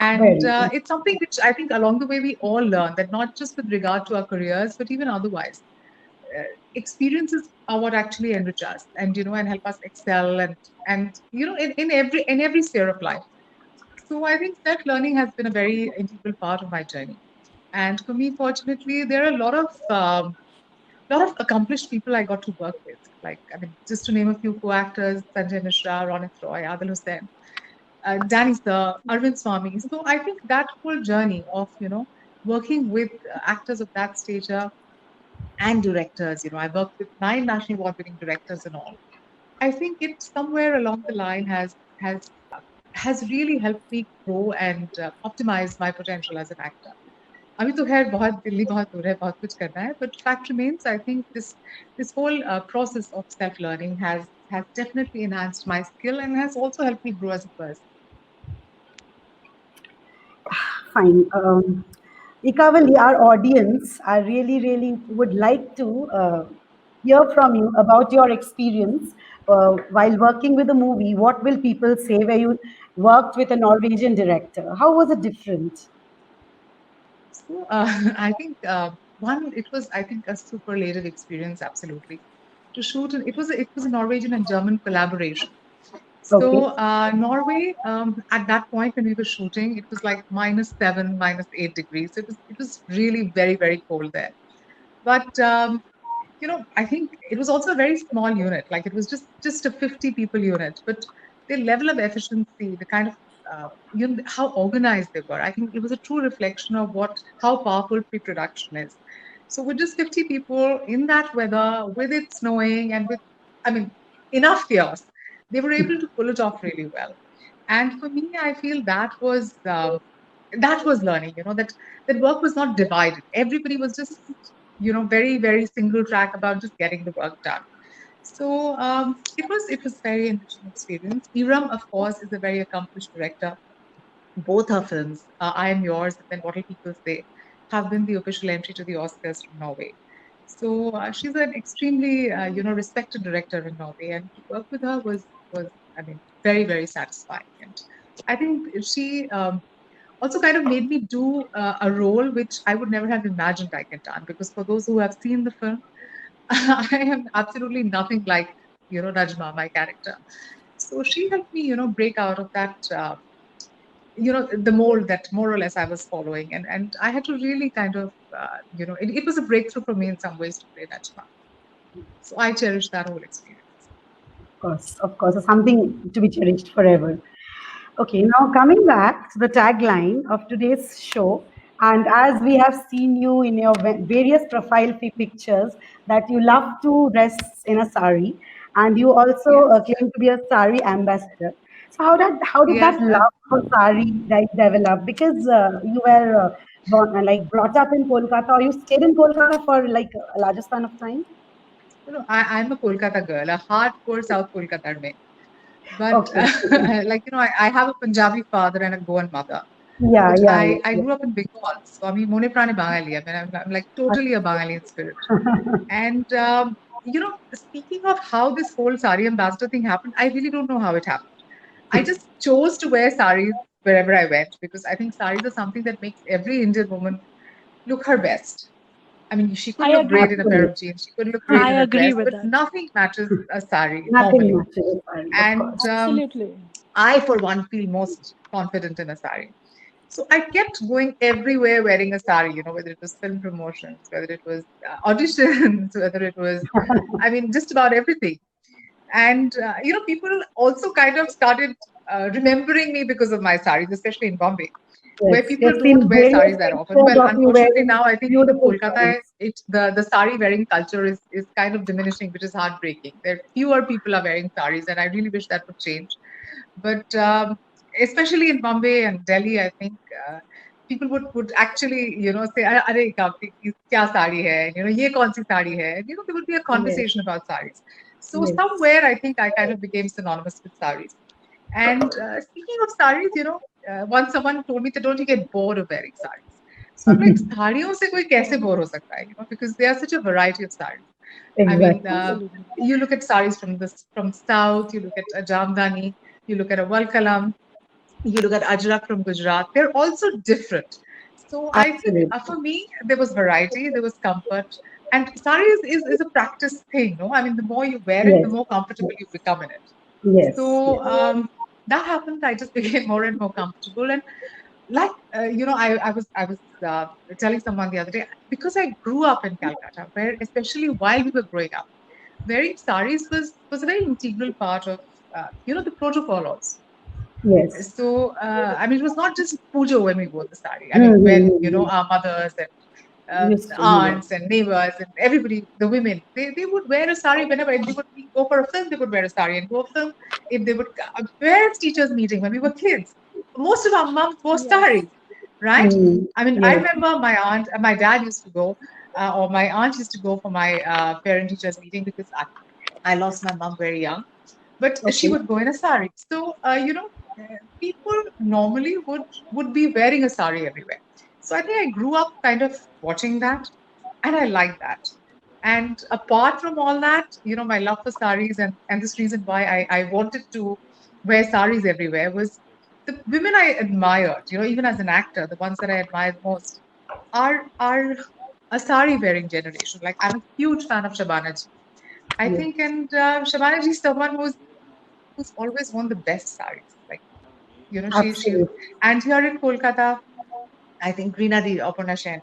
And Very. it's something which I think along the way we all learn, that not just with regard to our careers, but even otherwise. Experiences are what actually enrich us, and and help us excel, and in every sphere of life. So I think self learning has been a very integral part of my journey. And for me, fortunately, there are a lot of accomplished people I got to work with. Like, I mean, just to name a few co-actors: Sanjay Mishra, Ronit Roy, Adil Hussain, Danny Sir, Arvind Swamy. So I think that whole journey of working with actors of that stature and directors. I worked with 9 national award-winning directors and all. I think it somewhere along the line has really helped me grow and optimize my potential as an actor. अभी तो खैर बहुत दिल्ली बहुत दूर है बहुत कुछ करना है, but fact remains, I think this whole process of self learning has definitely enhanced my skill and has also helped me grow as a person. Fine. Ikavali, our audience, I really would like to hear from you about your experience while working with a movie. What will people say where you worked with a Norwegian director? How was it different? So I think it was, I think, a superlative experience, absolutely. To shoot, it was a Norwegian and German collaboration. So Okay. Norway, at that point when we were shooting, it was like -7, -8 degrees. It was really very very cold there. But I think it was also a very small unit. Like, it was just a 50 people unit, but the level of efficiency, the kind of how organized they were, I think it was a true reflection of how powerful pre-production is. So with just 50 people in that weather, with it snowing and with, I mean, enough chaos, they were able to pull it off really well. And for me, I feel that was learning. That work was not divided. Everybody was just very very single track about just getting the work done. So it was very enriching experience. Iram, of course, is a very accomplished director. Both her films, I Am Yours and then What Will People Say, have been the official entry to the Oscars from Norway. So she's an extremely respected director in Norway, and to work with her was I mean very very satisfying. And I think she also kind of made me do a role which I would never have imagined I could done, because for those who have seen the film, I am absolutely nothing like Najma, my character. So she helped me break out of that the mold that more or less I was following, and I had to really kind of it was a breakthrough for me in some ways to play Najma. So I cherish that whole experience. Of course, it's something to be cherished forever. Okay, now coming back to the tagline of today's show, and as we have seen you in your various profile pictures, that you love to dress in a sari, and you also claim to be a sari ambassador. So how did Yes, that love for sari develop? Because you were brought up in Kolkata, or you stayed in Kolkata for like a larger span of time. I'm a Kolkata girl, a hardcore South Kolkata mein. But Okay. I have a Punjabi father and a Goan mother. Yeah, But yeah, I yeah. grew up in Bengal, so I mean, Mone Prane Bangali. I mean, I'm like totally a Bangali in spirit. And speaking of how this whole sari ambassador thing happened, I really don't know how it happened. I just chose to wear saris wherever I went, because I think saris are something that makes every Indian woman look her best. I mean, she could I look great agree. in a pair Absolutely. of jeans, she could look great I in a agree dress, with but that. nothing matches a sari Nothing normally. matches a sari, of And course. Absolutely. I, for one, feel most confident in a sari. So I kept going everywhere wearing a sari, whether it was film promotions, whether it was auditions, whether it was, I mean, just about everything. And, people also kind of started remembering me because of my saris, especially in Bombay, where Yes, people we've don't seen wear various saris that often. pictures Well, of you unfortunately, wearing now I think in beautiful Kolkata, sarees. the sari wearing culture is kind of diminishing, which is heartbreaking. There fewer people are wearing saris, and I really wish that would change. But especially in Bombay and Delhi, I think people would actually say, "Arey, kya sari hai? Ye kaun si sari hai?" And, there would be a Yes, conversation about saris. So yes. somewhere I think I kind of became synonymous with saris. And speaking of saris, once someone told me that don't you get bored of wearing saris? So I'm like, साड़ियों से कोई कैसे bore हो सकता है? Because there are such a variety of saris. I mean, Exactly. Absolutely. you look at saris from south, you look at a Jamdani, you look at a Valkalam, you look at Ajrak from Gujarat. They're also different. So I think Absolutely. for me, there was variety, there was comfort. And sari is a practice thing, no? I mean, the more you wear it, the Yes, more comfortable yes, you become in it. yes, So yes. that happened. I just became more and more comfortable. And like, I was telling someone the other day, because I grew up in Calcutta, where especially while we were growing up, wearing saris was a very integral part of the protocol also. Yes. So I mean, it was not just pujo when we wore the sari. I mean, when Mm-hmm. our mothers and Used to, yes. aunts and neighbors and everybody, the women, they would wear a sari whenever. If they would go for a film, they would wear a sari and go for a film. If they would parents teachers meeting when we were kids, most of our moms wore Yes. saris, right? Mm, I mean, I yes. remember my aunt and my dad used to go, or my aunt used to go for my parent teachers meeting, because I lost my mom very young, but she Okay. would go in a sari. So people normally would be wearing a sari everywhere. So I think I grew up kind of watching that, and I like that. And apart from all that, my love for saris and this reason why I wanted to wear saris everywhere was the women I admired. Even as an actor, the ones that I admired most are a sari wearing generation. Like, I'm a huge fan of Shabana ji. I Yes. think, and Shabana ji is someone who's always worn the best saris. Like, she's, Absolutely. and here in Kolkata, I think Reena Di, Aparna Sen,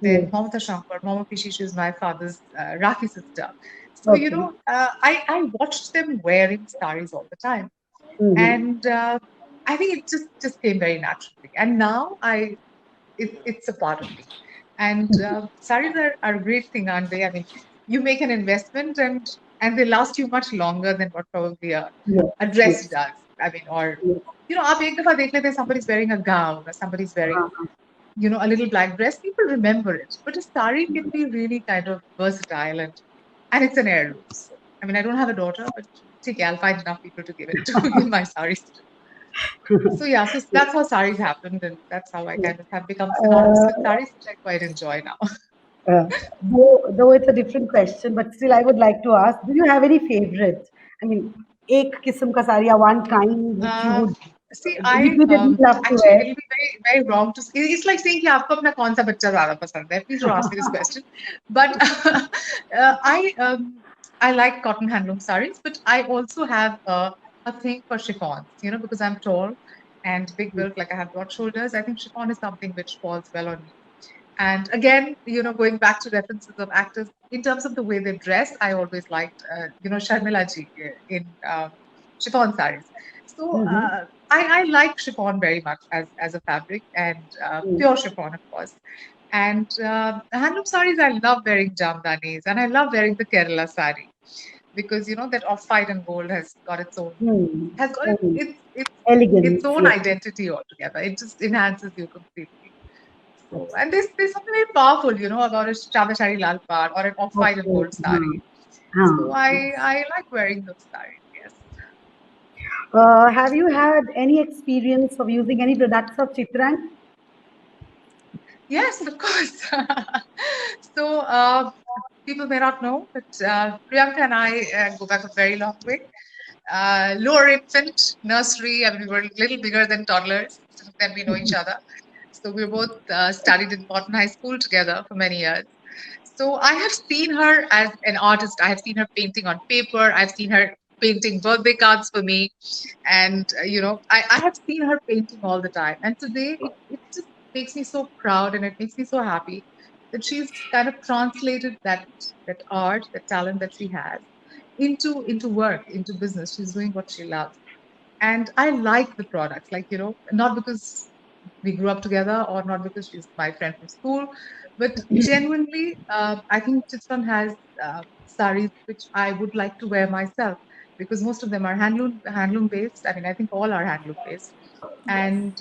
then Yes. Mamata Shankar, Mama Pishi, she's my father's Rakhi sister. So, Okay. I watched them wearing saris all the time. Mm-hmm. And I think it just came very naturally. And now it's a part of me. And saris are a great thing, aren't they? I mean, you make an investment and they last you much longer than what probably a Yes. dress Yes. does. I mean, or आप एक दफा देख लेते हैं somebody's wearing a gown or somebody's wearing a little black dress, people remember it. But a sari can be really kind of versatile and it's an heirloom. So, I mean, I don't have a daughter, but okay, I'll find enough people to give my saris to. So yeah, so that's how saris happened, and that's how I kind of have become synonymous with saris, which I quite enjoy now. Though it's a different question, but still I would like to ask, do you have any favorite? I mean, ek kisam ka sari or one kind which you would See, I repeatedly love to actually wear? it'll be very very wrong to say. It's like saying कि आपको अपना कौन सा बच्चा ज़्यादा पसंद है. Please don't ask me this question. But I like cotton handloom saris, but I also have a thing for chiffons. Because I'm tall and big built, like I have broad shoulders. I think chiffon is something which falls well on me. And again, going back to references of actors, in terms of the way they dress, I always liked, Sharmila ji in chiffon saris. So I like chiffon very much as a fabric, and pure chiffon, of course. And handloom saris, I love wearing jamdanis, and I love wearing the Kerala sari because that off-white and gold has got its own Elegance, its own yes. identity altogether. It just enhances you completely. So, and there's something very powerful, about a Chavashari Lal Par or an off-white and gold sari. So I like wearing those saris. Yes. Have you had any experience of using any products of Chitran? Yes, of course. So people may not know, but Priyanka and I go back a very long way. Lower infant, nursery. I mean, we were a little bigger than toddlers. Then we know each other. So we both studied in Cotton High School together for many years. So I have seen her as an artist. I have seen her painting on paper. I've seen her painting birthday cards for me. And, I have seen her painting all the time. And today it just makes me so proud and it makes me so happy that she's kind of translated that art, that talent that she has into work, into business. She's doing what she loves. And I like the products, like, not because we grew up together or not because she's my friend from school, but genuinely, I think Chitran has saris which I would like to wear myself because most of them are handloom based. I mean, I think all are handloom based, and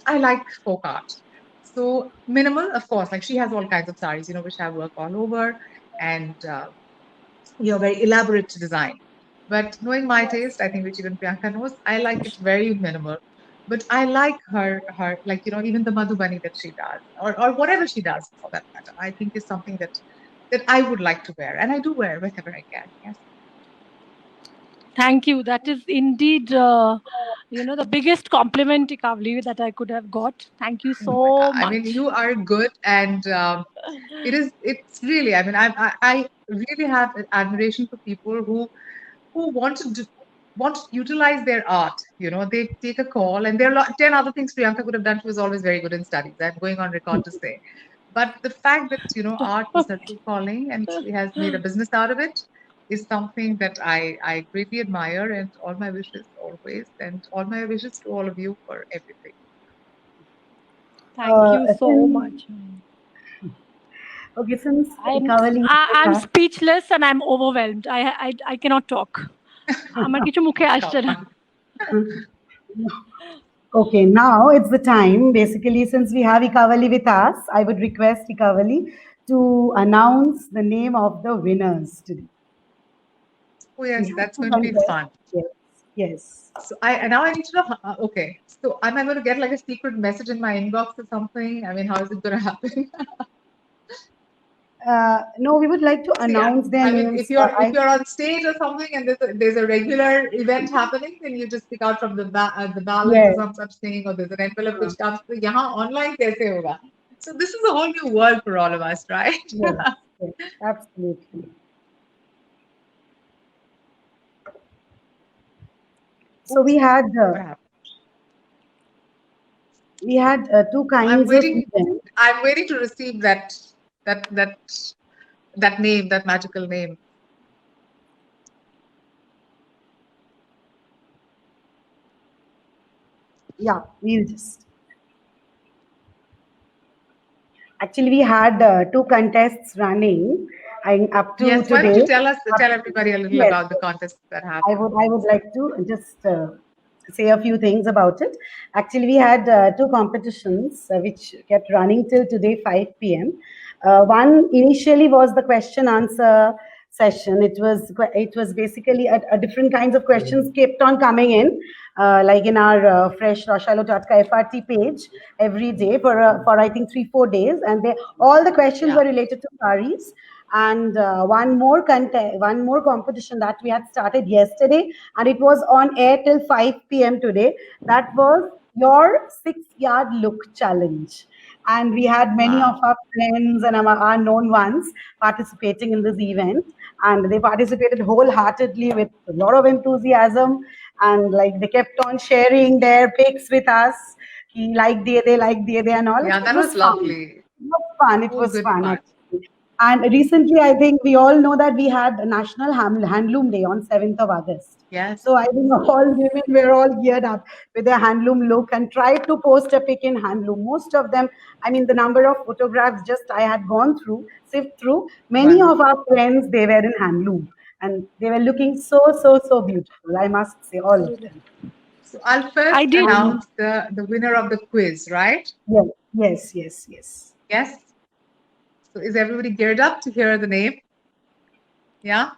I like folk art. So minimal, of course, like she has all kinds of saris, which have work all over, and very elaborate design. But knowing my taste, I think which even Priyanka knows, I like it very minimal. But I like her like even the Madhubani that she does, or whatever she does for that matter. I think is something that I would like to wear, and I do wear whenever I can. Yes. Thank you. That is indeed, the biggest compliment, Kavli, that I could have got. Thank you so much. I mean, you are good, and it's really. I mean, I really have admiration for people who want to utilize their art. They take a call, and there are 10 other things Priyanka could have done. She was always very good in studies. I'm going on record to say. But the fact that, art is her true calling and she has made a business out of it is something that I greatly admire, and all my wishes always, and all my wishes to all of you for everything. Thank you so much. Okay, since I'm speechless and I'm overwhelmed. I cannot talk. আমার কিছু মুখে আসছে না। Okay, now it's the time. Basically, since we have Ikavali with us, I would request Ikavali to announce the name of the winners today. Oh yes, that's going to be fun. Yes. So now I need to know. Okay, so am I going to get like a secret message in my inbox or something? I mean, how is it going to happen? No, we would like to announce their names. If you're on stage or something and there's a regular event happening, then you just pick out from the ballot or some such thing, or there's an envelope which comes. Yahan online kaise hoga? So this is a whole new world for all of us, right? Yes, absolutely. So we had two kinds of events. I'm waiting to receive that name, that magical name. Yeah, we'll just. Actually, we had two contests running. Up to yes, today. Why don't you tell everybody a little about the contests that happened? I would like to just say a few things about it. Actually, we had two competitions which kept running till today 5 p.m. One initially was the question answer session. It was basically a different kinds of questions kept on coming in, like in our fresh Roshalo Tatka FRT page every day for I think 3-4 days, and all the questions Yeah. were related to saris. And one more competition that we had started yesterday, and it was on air till 5 p.m. today. That was your 6-yard look challenge. And we had many Wow. of our friends and our known ones participating in this event, and they participated wholeheartedly with a lot of enthusiasm, and like they kept on sharing their pics with us. He like they like they and all. Yeah, It that was was fun. lovely. It was fun. It Oh, was good fun fun. actually. And recently, I think we all know that we had National Handloom Day on 7th of August. Yes. So I think all women were all geared up with their handloom look and tried to post a pic in handloom. Most of them, I mean, the number of photographs just I had gone through, sift through, many Wow. of our friends, they were in handloom. And they were looking so, so, so beautiful, I must say, all of them. So I'll I first did. announce the winner of the quiz, right? Yes, yes, yes, yes. Yes. So is everybody geared up to hear the name? Yeah.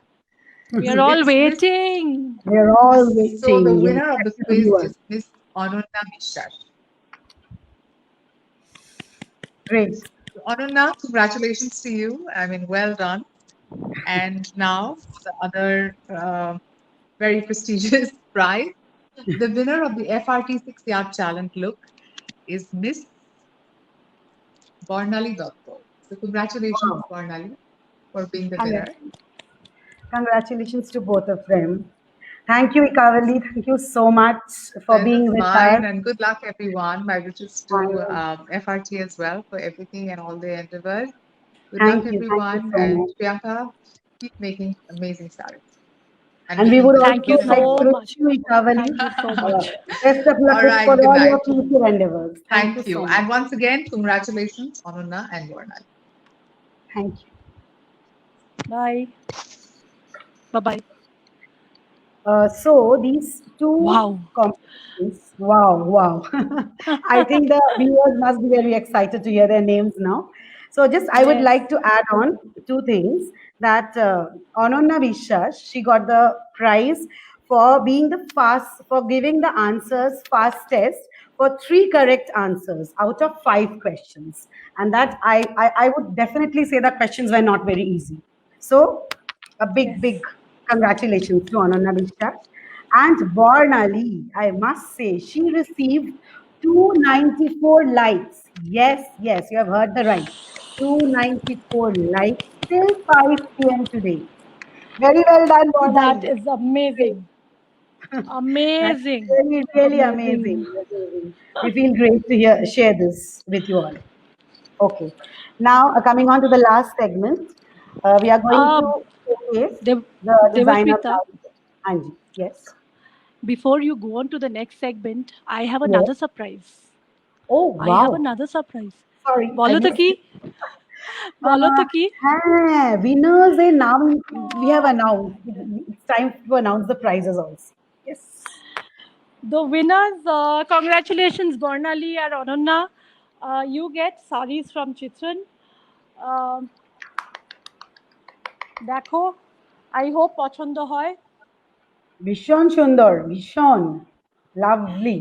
We are So all it's Miss. waiting. We're all So the waiting. Yes, winner of the thank quiz you. is Miss Ananya Mishra. Great. So Ananya, congratulations to you. I mean, well done. And now for the other very prestigious prize. The winner of the FRT 6-yard challenge look is Miss Barnali Dotto. So congratulations, Wow. Barnali, for being the And winner. congratulations to both of them. Thank you, Ikavali. Thank you so much for Pleasure's being with mine, us. and good luck, everyone. My wishes to FRT as well for everything and all their endeavors. Good luck, Thank you everyone. so And much. Priyanka, keep making amazing sarees. And we being would the Thank you also like winner. so to much. wish you, Ikavali, Thank you so much. best of luck All right, for good all your night. future endeavors. Thank you Thank you. so much. And once again, congratulations, Ananya and Varnal. Thank you. Bye. Bye-bye. So these two Wow. competitions, wow. I think the viewers must be very excited to hear their names now. So just I would Yes. like to add on two things that Ananya Vishwas, she got the prize for being for giving the answers fastest for 3 correct answers out of 5 questions. And that I would definitely say the questions were not very easy. So a Yes. big congratulations to Ananya Vishwas. And Born Ali, I must say, she received 294 likes. Yes, you have heard the right. 294 likes till 5 p.m. today. Very well done, Born That Ali. is amazing. That's Amazing. really Amazing. amazing. We feel great to share this with you all. Okay. Now, coming on to the last segment, we are going Uh, to showcase Dev- the designer Devashmita, Anji. Yes. before you go on to the next segment, I have Yes. another surprise. Oh, I have wow. another surprise. Sorry, I বলো তো missed কি? it. বলো তো কি? Winners, and now we have announced. It's time to announce the prizes also. Yes. The winners, congratulations, Bornali and Ananya. You get sarees from Chitran. দেখো, I hope পছন্দ হয়। Vishon Sundar. Vishon. Lovely.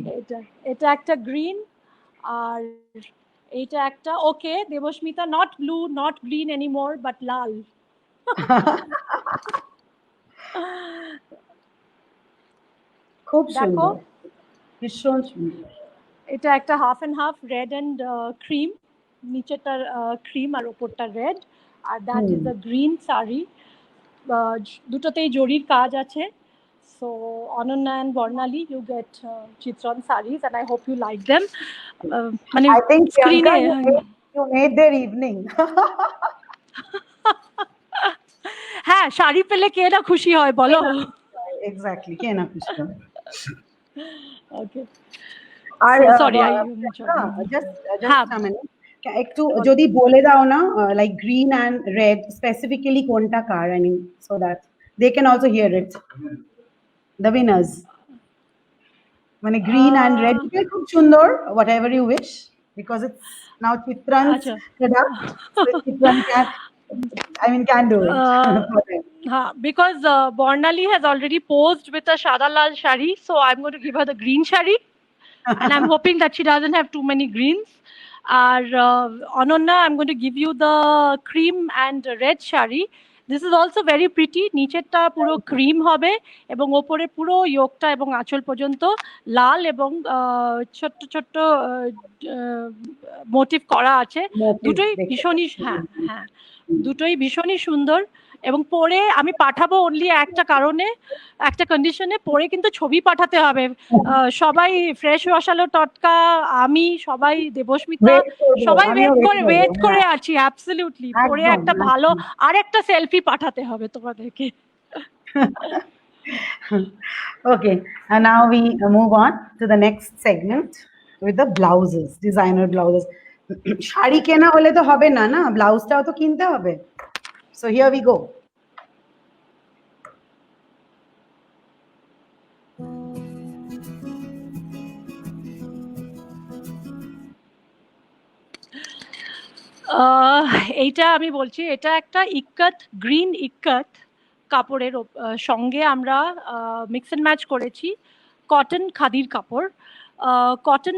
এটা একটা green আর এইটা একটা okay Debasmita not blue not green anymore but লাল খুব দেখো সুন্দর ভীষণ সুন্দর এটা একটা half and half red and cream নিচেরটার ক্রিম আর ওপরটা রেড আর that is a green sari দুটোতেই জরির কাজ আছে so Ananya and Varnali you get Chitran sarees and I hope you like them মানে I think স্ক্রিনে Priyanka, you made their evening. হ্যাঁ শাড়ি পেলে কে না খুশি হয় বলো Exactly. কে না খুশি হয়? ওকে আর সরি আই just হ্যাঁ a minute. একটু যদি বলে দাও না like green and red specifically কোনটা কার I mean so that they can also hear it. The winners. মানে গ্রিন অ্যান্ড রেড Uh, খুব সুন্দর, whatever you wish, because it's now Chitran's আচ্ছা product, so Chitran can do it for them. because Bornali has already posed with a Shada Lal shari, so I'm going to give her the green shari, and I'm hoping that she doesn't have too many greens. Ananya, I'm going to give you the cream and red shari. This is also very pretty. নিচেরটা পুরো cream হবে এবং ওপরে পুরো ইয়োগটা এবং আঁচল পর্যন্ত লাল এবং ছোট্ট ছোট্ট মোটিভ করা আছে। দুটোই ভীষণই হ্যাঁ দুটোই ভীষণই সুন্দর এবং পরে আমি পাঠাবো অনলি একটা কারণে, একটা কন্ডিশনে, পরে কিন্তু ছবি পাঠাতে হবে। সবাই ফ্রেশ রসালো টটকা, আমি সবাই দেবস্মিতা সবাই ওয়েট করে আছি অ্যাবসলিউটলি। পরে একটা ভালো আর একটা সেলফি পাঠাতে হবে তোমাদেরকে। Okay, and now we move on to the next segment with the blouses, designer blouses. Sari কেনা হলে তো হবে না, না ব্লাউজটাও তো কিনতে হবে। So here we go. এইটা আমি বলছি, এটা একটা ইক্কত, গ্রিন ইক্কত কাপড়ের সঙ্গে আমরা মিক্স অ্যান্ড ম্যাচ করেছি কটন খাদির কাপড়।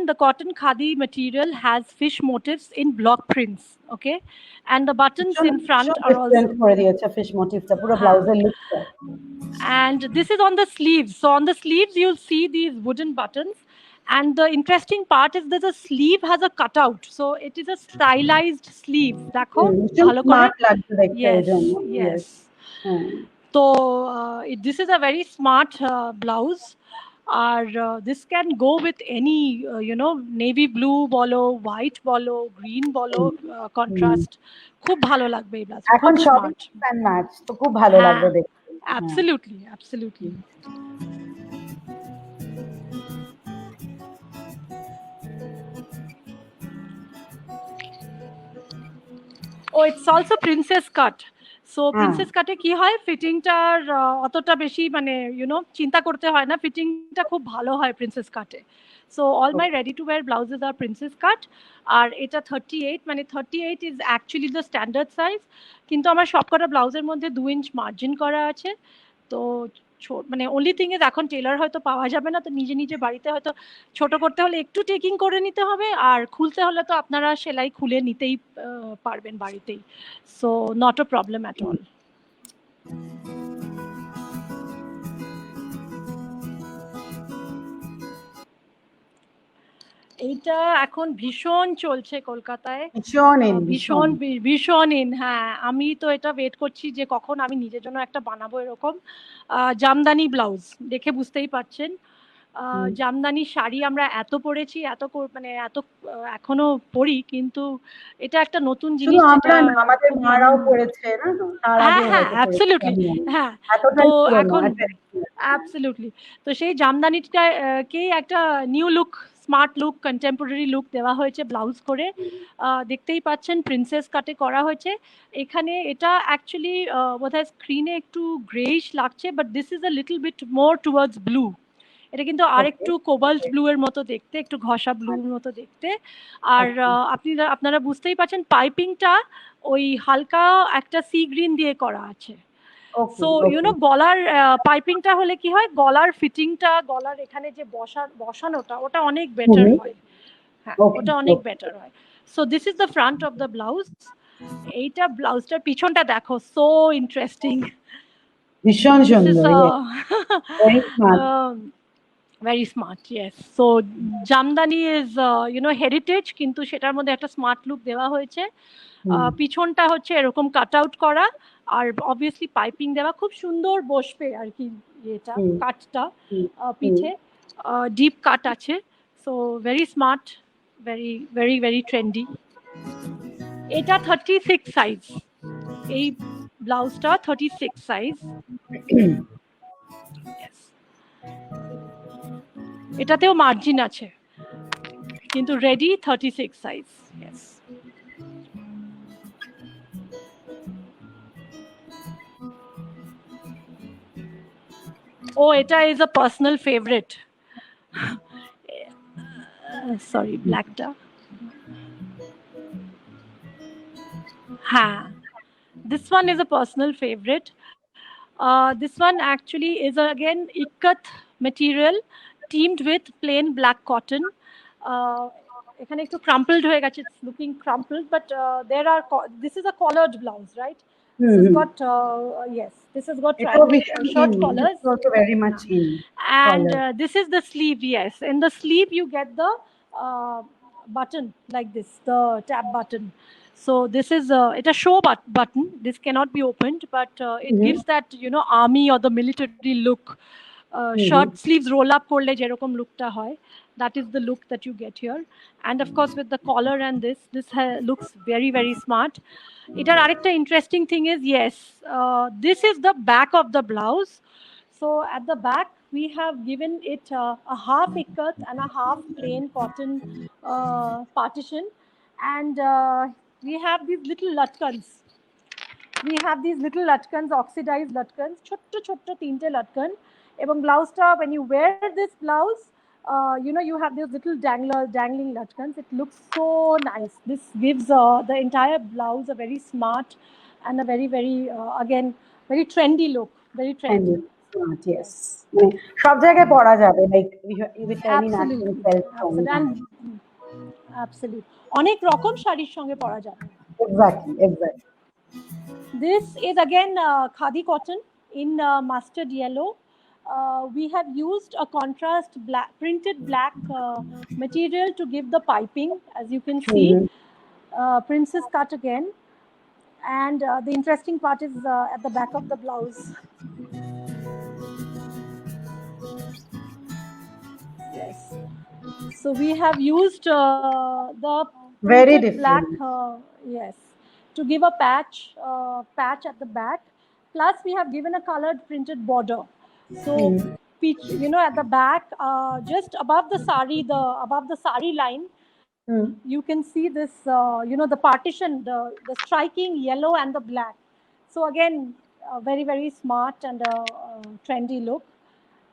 The cotton khadi material has fish motifs in block prints, okay, and the buttons in front are also করে দিয়েছে fish motifটা পুরো ব্লাউজের লুকটা। And this is on the sleeves. So on the sleeves you'll see these wooden buttons, and the interesting part is that the sleeve has a cutout, so it is a stylized sleeve. দেখো ভালো করে, smart লাগছে দেখতে yes এজন্য। yes so this is a very smart blouse, আর this can go with any navy blue বলো, white বলো, green বলো, কন্ট্রাস্ট খুব ভালো লাগবে এই ব্লাউজ। এখন সবই প্যান ম্যাচ তো খুব ভালো লাগবে দেখতে। Absolutely, absolutely. Oh, it's also princess cut. So princess cut এ কি হয়, ফিটিংটার অতটা বেশি মানে চিন্তা করতে হয় না, ফিটিংটা খুব ভালো হয় প্রিন্সেস কাটে। So all my ready to wear blouses are princess cut, আর এটা 38, মানে 38 is actually the standard size, কিন্তু আমার সবকটা ব্লাউজের মধ্যে 2 ইঞ্চ মার্জিন করা আছে। তো মানে only thing is এখন টেলার হয়তো পাওয়া যাবে না, তো নিজে নিজে বাড়িতে হয়তো ছোট করতে হলে একটু টেকিং করে নিতে হবে, আর খুলতে হলে তো আপনারা সেলাই খুলে নিতেই পারবেন বাড়িতেই। So not a problem at all. এইটা এখন ভীষণ চলছে কলকাতায়, ভীষণ ইন। হ্যাঁ, আমি তো এটা ওয়েট করছি যে কখন আমি নিজের জন্য একটা বানাবো এরকম জামদানি ব্লাউজ। দেখে বুঝতেই পারছেন জামদানি শাড়ি আমরা এত পরেছি, এত মানে এত এখনো পরি, কিন্তু এটা একটা নতুন জিনিস, আমাদের মারাও পড়েছে না, তার আগে হ্যাঁ অ্যাবসলিউটলি, হ্যাঁ তো এখন অ্যাবসলিউটলি, তো সেই জামদানিটাকেই একটা new look, smart look, contemporary look দেওয়া হয়েছে ব্লাউজ করে। দেখতেই পাচ্ছেন প্রিন্সেস কাটে করা হয়েছে এখানে। এটা অ্যাকচুয়ালি বোধহয় স্ক্রিনে একটু গ্রেইশ লাগছে, but this is a little bit more towards blue. এটা কিন্তু আরেকটু কোবাল্ট ব্লু এর মতো দেখতে, একটু ঘষা ব্লুর মতো দেখতে। আর আপনারা বুঝতেই পাচ্ছেন পাইপিংটা ওই হালকা একটা সি গ্রিন দিয়ে করা আছে। সো গলার পাইপিংটা হলে কি হয়, গলার ফিটিংটা, গলার এখানে যে বসানোটা ওটা অনেক বেটার হয়। হ্যাঁ, ওটা অনেক বেটার হয়। So this is the front of the blouse. এইটা ব্লাউজটার পিছনটা দেখো, সো ইন্টারেস্টিং, ভীষণ সুন্দর, very smart, yes. So Jamdani is heritage, কিন্তু সেটার মধ্যে একটা স্মার্ট লুক দেওয়া হয়েছে। পিছনটা হচ্ছে এরকম কাট আউট করা, আর অবভিয়াসলি পাইপিং দেওয়া, খুব সুন্দর বসবে আর কি। এটা কাটটা পিছে ডিপ কাট আছে, so very smart, very very very trendy. এটা 36 সাইজ, এই ব্লাউজটা 36 সাইজ। এটাতেও মার্জিন আছে, কিন্তু রেডি 36 সাইজ। ইয়েস, ও এটা is a personal favourite. sorry, blackটা হ্যাঁ, this one is a personal favorite. This one actually is again ikat material teamed with plain black cotton. এখানে একটু crumpled হয়ে গেছে, it's looking crumpled, but this is a collared blouse, right? This has got yes, this has got It will be short in. collars. It's also very much in. And collar. this is the sleeve. Yes, in the sleeve you get the button like this, the tab button. So this is it's a show button. This cannot be opened, but it gives that, you know, army or the military look. Shirt sleeves roll up korle jerokom lookta hoy, that is the look that you get here. And of course with the collar and this looks very, very smart. Etar arekta interesting thing is, yes, this is the back of the blouse. So at the back we have given it a half ikat and a half plain cotton partition, and we have these little latkans. We have these little latkans, oxidized latkans, chotto chotto tinte latkan. Ebong blouse ta, when you wear this blouse, you know, you have these little dangling latkans. It looks so nice. This gives the entire blouse a very smart and a very, very again very trendy look. Very trendy. And smart, yes. মানে সব জায়গায় পরা যাবে, like with any natural Absolutely, self tone. absolutely, and absolutely. অনেক রকম শাড়ির সঙ্গে পরা যাবে। Exactly, exactly. This is again khadi cotton in mustard yellow. We have used a contrast printed black material to give the piping, as you can see. Princess cut again, and the interesting part is at the back of the blouse. Yes. So we have used the Very printed black, different. yes, to give a patch at the back. Plus we have given a colored printed border. So you know, at the back, just above the sari line, you can see this, you know, the partition, the striking yellow and the black. So again, very, very smart and trendy look.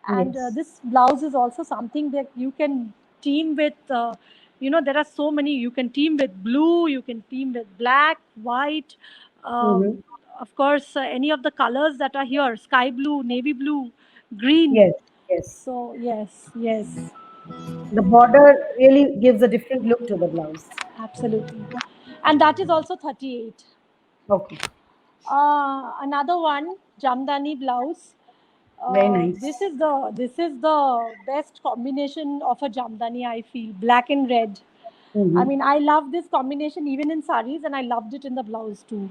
And this blouse is also something that you can team with, you know, there are so many. You can team with blue, you can team with black, white, of course, any of the colors that are here, sky blue, navy blue, green. Yes, yes. So yes. The border really gives a different look to the blouse. Absolutely. And that is also 38. Okay. Another one, Jamdani blouse. Very nice. This is the best combination of a Jamdani, I feel. Black and red. I mean, I love this combination even in saris, and I loved it in the blouse too.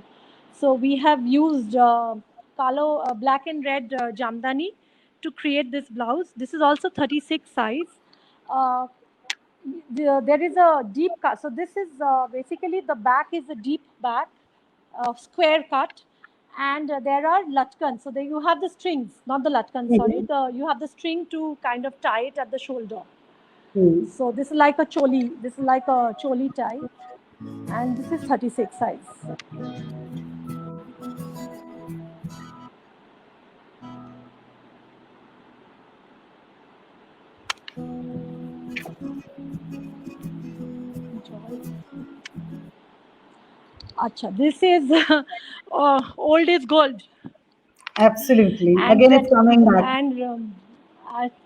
So we have used black and red Jamdani to create this blouse. This is also 36 size. There is a deep cut. So this is basically, the back is a deep back, square cut. And there are latkans. So there you have the strings, not the latkans, sorry. You have the string to kind of tie it at the shoulder. So this is like a choli. This is like a choli tie. And this is 36 size. Acha, this is old is gold. Absolutely. And again, it's coming back. And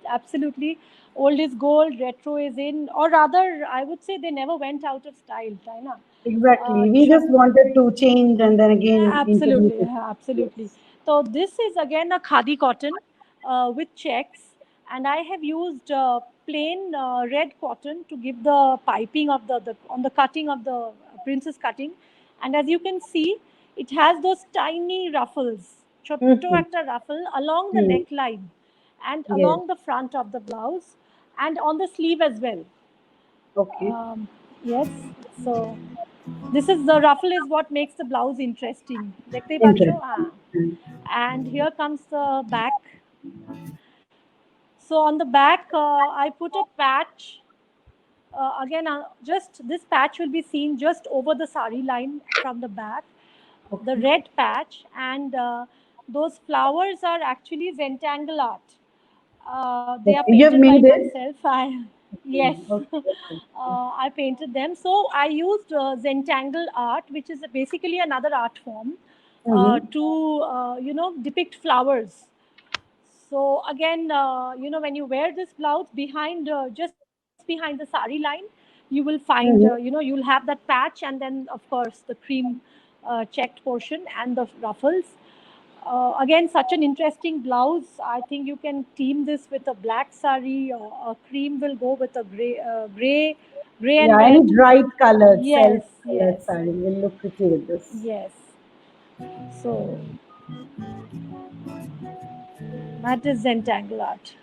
absolutely, old is gold, retro is in, or rather, I would say they never went out of style, China. Exactly. We just wanted to change and then again. Absolutely, introduce it. absolutely. So this is again a khadi cotton with checks, and I have used plain red cotton to give the piping of on the cutting of the princess cutting. And as you can see, it has those tiny ruffles, chotto ekta ruffle along the neckline and along the front of the blouse and on the sleeve as well. Okay. Yes, so this is the ruffle is what makes the blouse interesting. And here comes the back. So on the back, I put a patch. Again, just this patch will be seen just over the sari line from the back. The red patch, and those flowers are actually Zentangle art. They are painted by myself. Yes. Okay. Okay. I painted them. So I used Zentangle art, which is basically another art form, Mm-hmm. to depict flowers. So again, when you wear this blouse behind, just behind the sari line, you will find, Mm-hmm. you'll have that patch, and then of course the cream checked portion and the ruffles. Again, such an interesting blouse. I think you can team this with a black sari, or a cream will go with a gray and Yeah, any red. bright colored, Yes, self-colored yes, saree will look pretty with this. yes. So that is Zentangle art.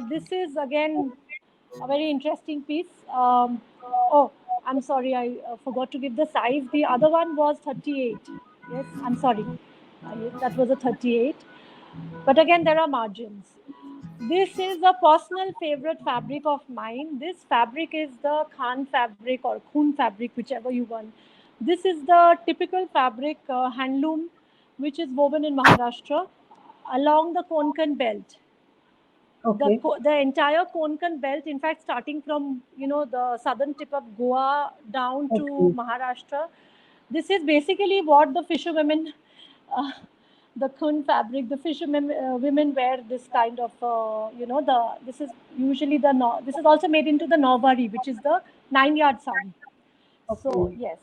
This is again a very interesting piece. Oh, I'm sorry, I forgot to give the size. The other one was 38. Yes, I'm sorry. That was a 38. But again, there are margins. This is a personal favorite fabric of mine. This fabric is the Khan fabric or Khun fabric, whichever you want. This is the typical fabric, handloom, which is woven in Maharashtra along the Konkan belt. Okay. The entire Konkan belt, in fact, starting from the southern tip of Goa down to Okay. Maharashtra. This is basically what the fisherwomen, uh, the Khun fabric, the fishermen women wear this kind of this is usually this is also made into the Nawari, which is the 9-yard sari. So Okay. yes,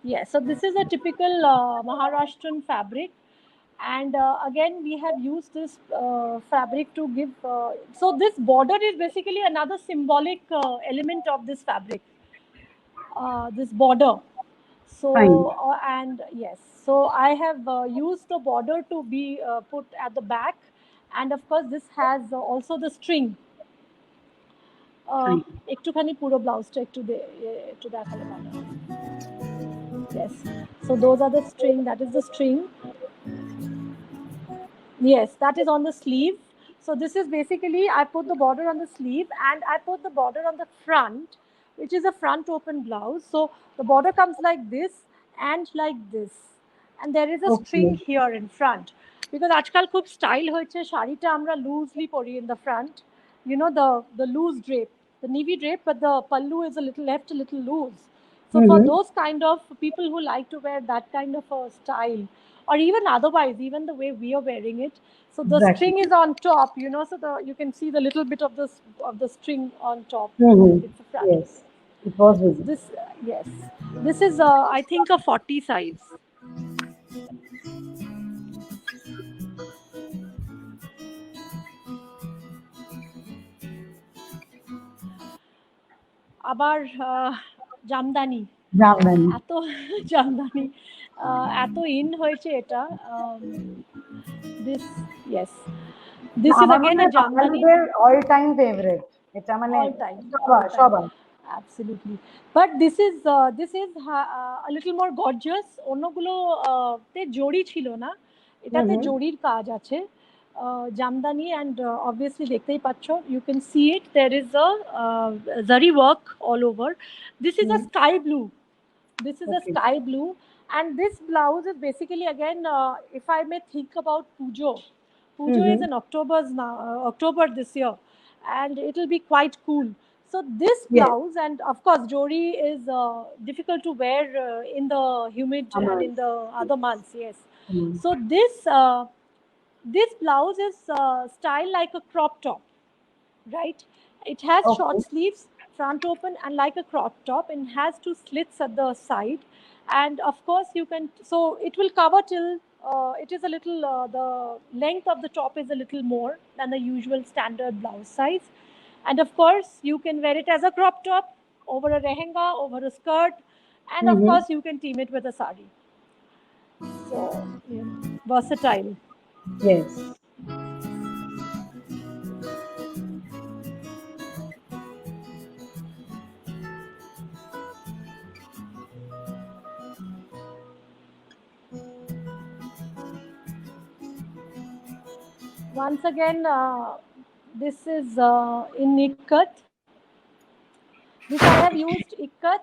yes. So this is a typical Maharashtrian fabric, and again we have used this fabric to give. So this border is basically another symbolic element of this fabric. This border. Fine. So and yes, so I have used the border to be put at the back, and of course this has also the string. Fine. একটুখানি পুরো ব্লাউজটা একটু দেখালে ভালো হয়। Yes. So those are the string. That is the string. Yes, that is on the sleeve. So this is basically I put the border on the sleeve and I put the border on the front, which is a front open blouse. So the border comes like this and like this, and there is a string Okay. here in front. Because আজকাল খুব style হয়েছে শাড়িটা আমরা loosely পরি in the front. The loose drape, the navy drape, but the pallu is a little left a little loose. So for Mm-hmm. those kind of people who like to wear that kind of a style, or even otherwise, even the way we are wearing it, so the Exactly. string is on top, so you can see the little bit of the string on top. Mm-hmm. It's a front. Yes. It was visible. This yes, this is I think a 40 size. আবার Jamdani Jamdani. এত জামদানি এত in হয়েছে এটা this yes, this is আমার again মনে a হয় জামদানি বাঙালিদের all time favourite এটা মানে all time, সবার all time. সবার Absolutely, but this is a little more gorgeous. অন্যগুলো তে জড়ি ছিল না, হুম এটাতে হুম জড়ির কাজ আছে জামদানি, and obviously দেখতেই পাচ্ছ, you can see it, there is a zari work all over. This is a sky blue. This is a okay sky blue, and this blouse is basically again, if I may think about Pujo. Hmm Pujo hmm is in October this year, and it will be quite cool. So this yes blouse, and of course jori is difficult to wear in the humid and আমার in the other months. Yes. Hmm So this blouse is styled like a crop top, right? It has okay short sleeves, front open, and like a crop top, and has two slits at the side. And of course, you can, so it will cover till it is a little, the length of the top is a little more than the usual standard blouse size. And of course, you can wear it as a crop top, over a lehenga, over a skirt, and hmm of hmm course, you can team it with a sari. So, yeah, versatile. Yes Once again, this is in Nikat. This I have used ikat.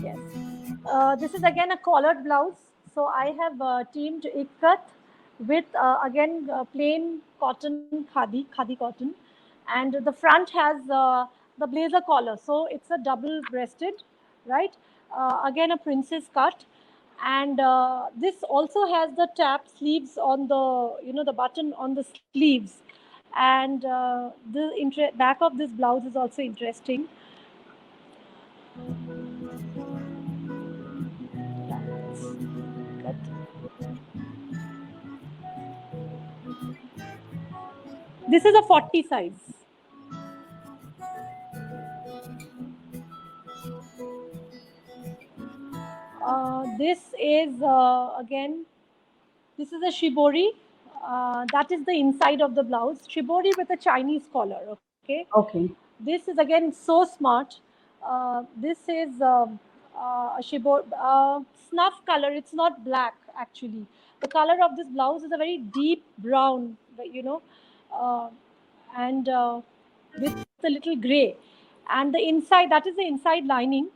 Yes. This is again a collared blouse. So I have teamed ikat with again plain cotton khadi cotton, and the front has the blazer collar. So it's a double-breasted, right? Again a princess cut, and this also has the tap sleeves on the the button on the sleeves, and the back of this blouse is also interesting. Yeah, it's cut. This is a 40 size. This is again, this is a shibori. That is the inside of the blouse. Shibori with a Chinese collar. Okay. Okay. This is again so smart. This is a shibori snuff color. It's not black actually. The color of this blouse is a very deep brown. Uh, and with a little gray, and the inside, that is the inside lining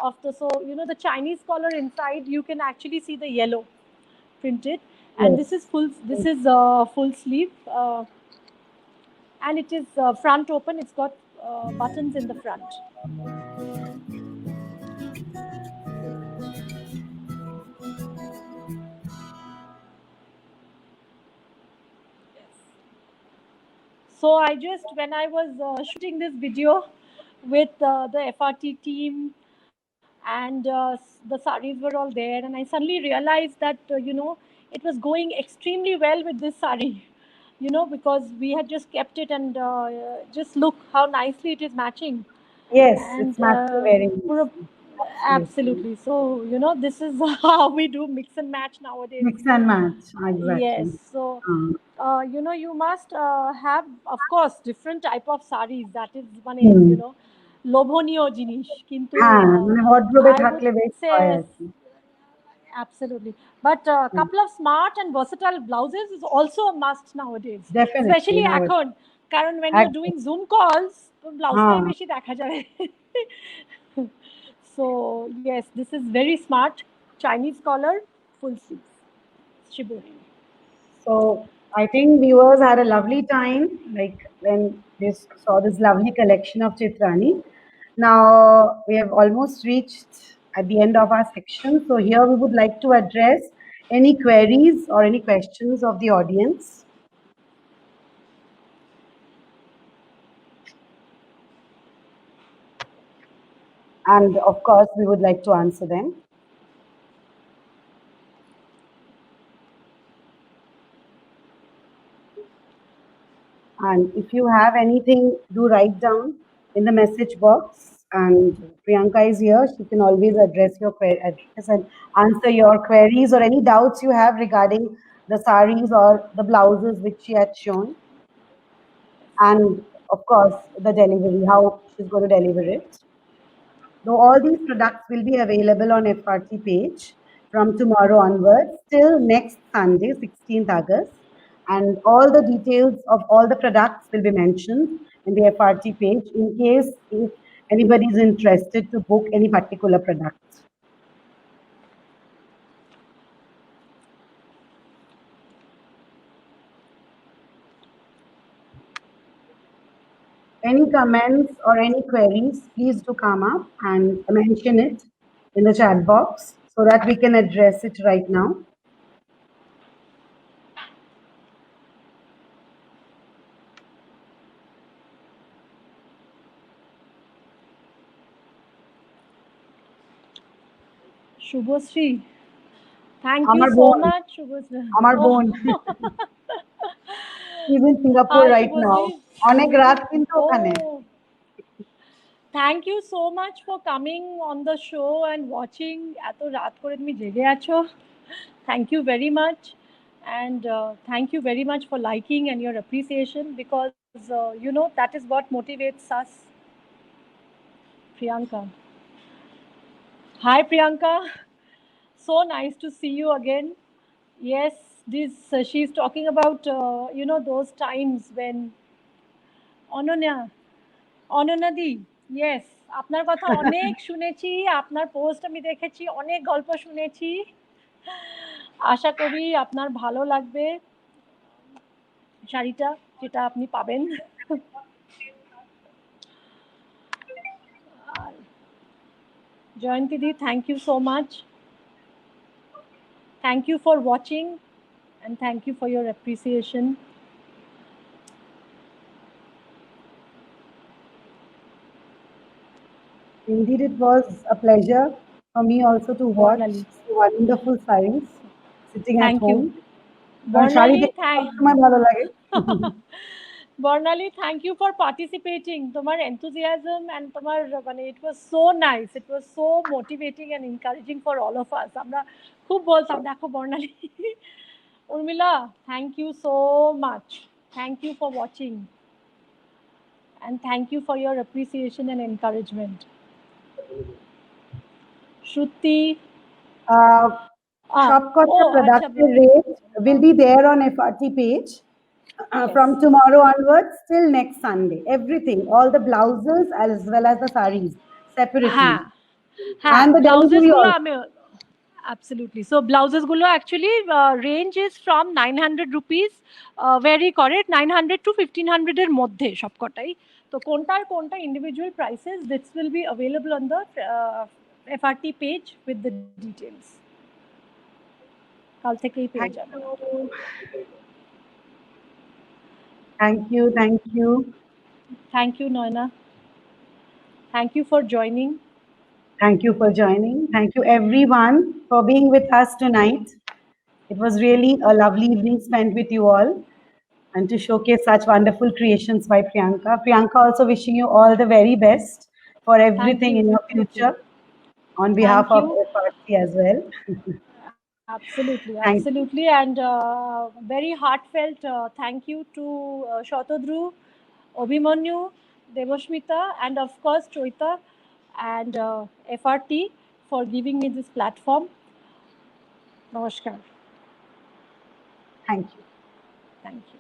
of the, so the Chinese collar inside, you can actually see the yellow printed, and Yes. this is full sleeve, and it is front open. It's got buttons in the front. So I just, when I was shooting this video with the FRT team, and the saris were all there, and I suddenly realized that it was going extremely well with this sari, because we had just kept it, and just look how nicely it is matching, Yes, it's and matching very for a, nicely. Absolutely. absolutely. So this is how we do mix and match nowadays. Mix and match. Yes. Exactly. So Um, you must have, of course, different type of saris. That is one, হুম। লোভনীয় জিনিস, কিন্তু হ্যাঁ, মানে wardrobe A I would থাকলে বেশ say হয় আরকি। absolutely. But a hmm, couple of smart and versatile blouses is also a must nowadays, definitely especially nowadays. এখন, কারণ when you're একদম। doing Zoom calls, ব্লাউজটাই হ্যাঁ, বেশি দেখা যায়। So yes, this is very smart. Chinese collar, full sleeves, shibori. so I think viewers had a lovely time, like when they saw this lovely collection of Chitrani. Now we have almost reached at the end of our section. So here we would like to address any queries or any questions of the audience. And of course, we would like to answer them. And if you have anything, do write down in the message box. And Priyanka is here. She can always address and answer your queries or any doubts you have regarding the saris or the blouses which she had shown. And of course, the delivery, how she's going to deliver it. Though all these products will be available on FRT page from tomorrow onwards till next Sunday, 16th August. And all the details of all the products will be mentioned in the FRT page in case if anybody is interested to book any particular product. Any comments or any queries, please do come up and mention it in the chat box so that we can address it right now. Shubhasree, thank you আমার so বোন, much, Shubhasree. আমার বোন। He's in Singapore Hi, right now. Shubhasree. অনেক রাত কিন্তু ওখানে। Oh, thank you so much for coming on the show and watching. এত রাত করে তুমি জেগে আছো। Thank you very much, and thank you very much for liking and your appreciation, because that is what motivates us. Priyanka. Hi, Priyanka. So nice to see you again. Yes, she's talking about those times when অনন্যাদি, yes, আপনার কথা অনেক শুনেছি, আপনার post আমি দেখেছি, অনেক গল্প শুনেছি। আশা করি আপনার ভালো লাগবে শাড়িটা যেটা আপনি পাবেন। আর জয়ন্তী দি, thank you so much, thank you for watching and thank you for your appreciation. Indeed, it was a pleasure for me also to watch Barnali. wonderful sarees sitting at Thank you. home. Barnali, তোমার ভালো লাগে। Barnali, thank you for participating. তোমার enthusiasm and তোমার it was so nice. It was so motivating and encouraging for all of us. আমরা খুব বলতাম, দেখো বর্ণালী। Urmila, thank you so much. Thank you for watching. And thank you for your appreciation and encouragement. Shruti. সবকটা প্রোডাক্টের rate will be there on FRT page from tomorrow onwards till next Sunday. Everything, all the blouses as well as the sarees separately. And the blouses delivery gulo absolutely. So blouses gulo actually range is from 900 rupees, vary করে 900 to 1500 এর মধ্যে সবকটাই। তো কোনটা individual prices, this will be available on the FRT page with the details. কাল থেকেই পেয়ে যাবেন। Thank you, thank you. Thank you, Noina. Thank you for joining. Thank you for joining. Thank you everyone for being with us tonight. It was really a lovely evening spent with you all and to showcase such wonderful creations by Priyanka. Priyanka, also wishing you all the very best for everything in your future on behalf of FRC as well. Absolutely, absolutely. And very heartfelt thank you to Shatadru, Abhimanyu, Devashmita, and of course Choita and FRT for giving me this platform. Namaskar. Thank you. Thank you.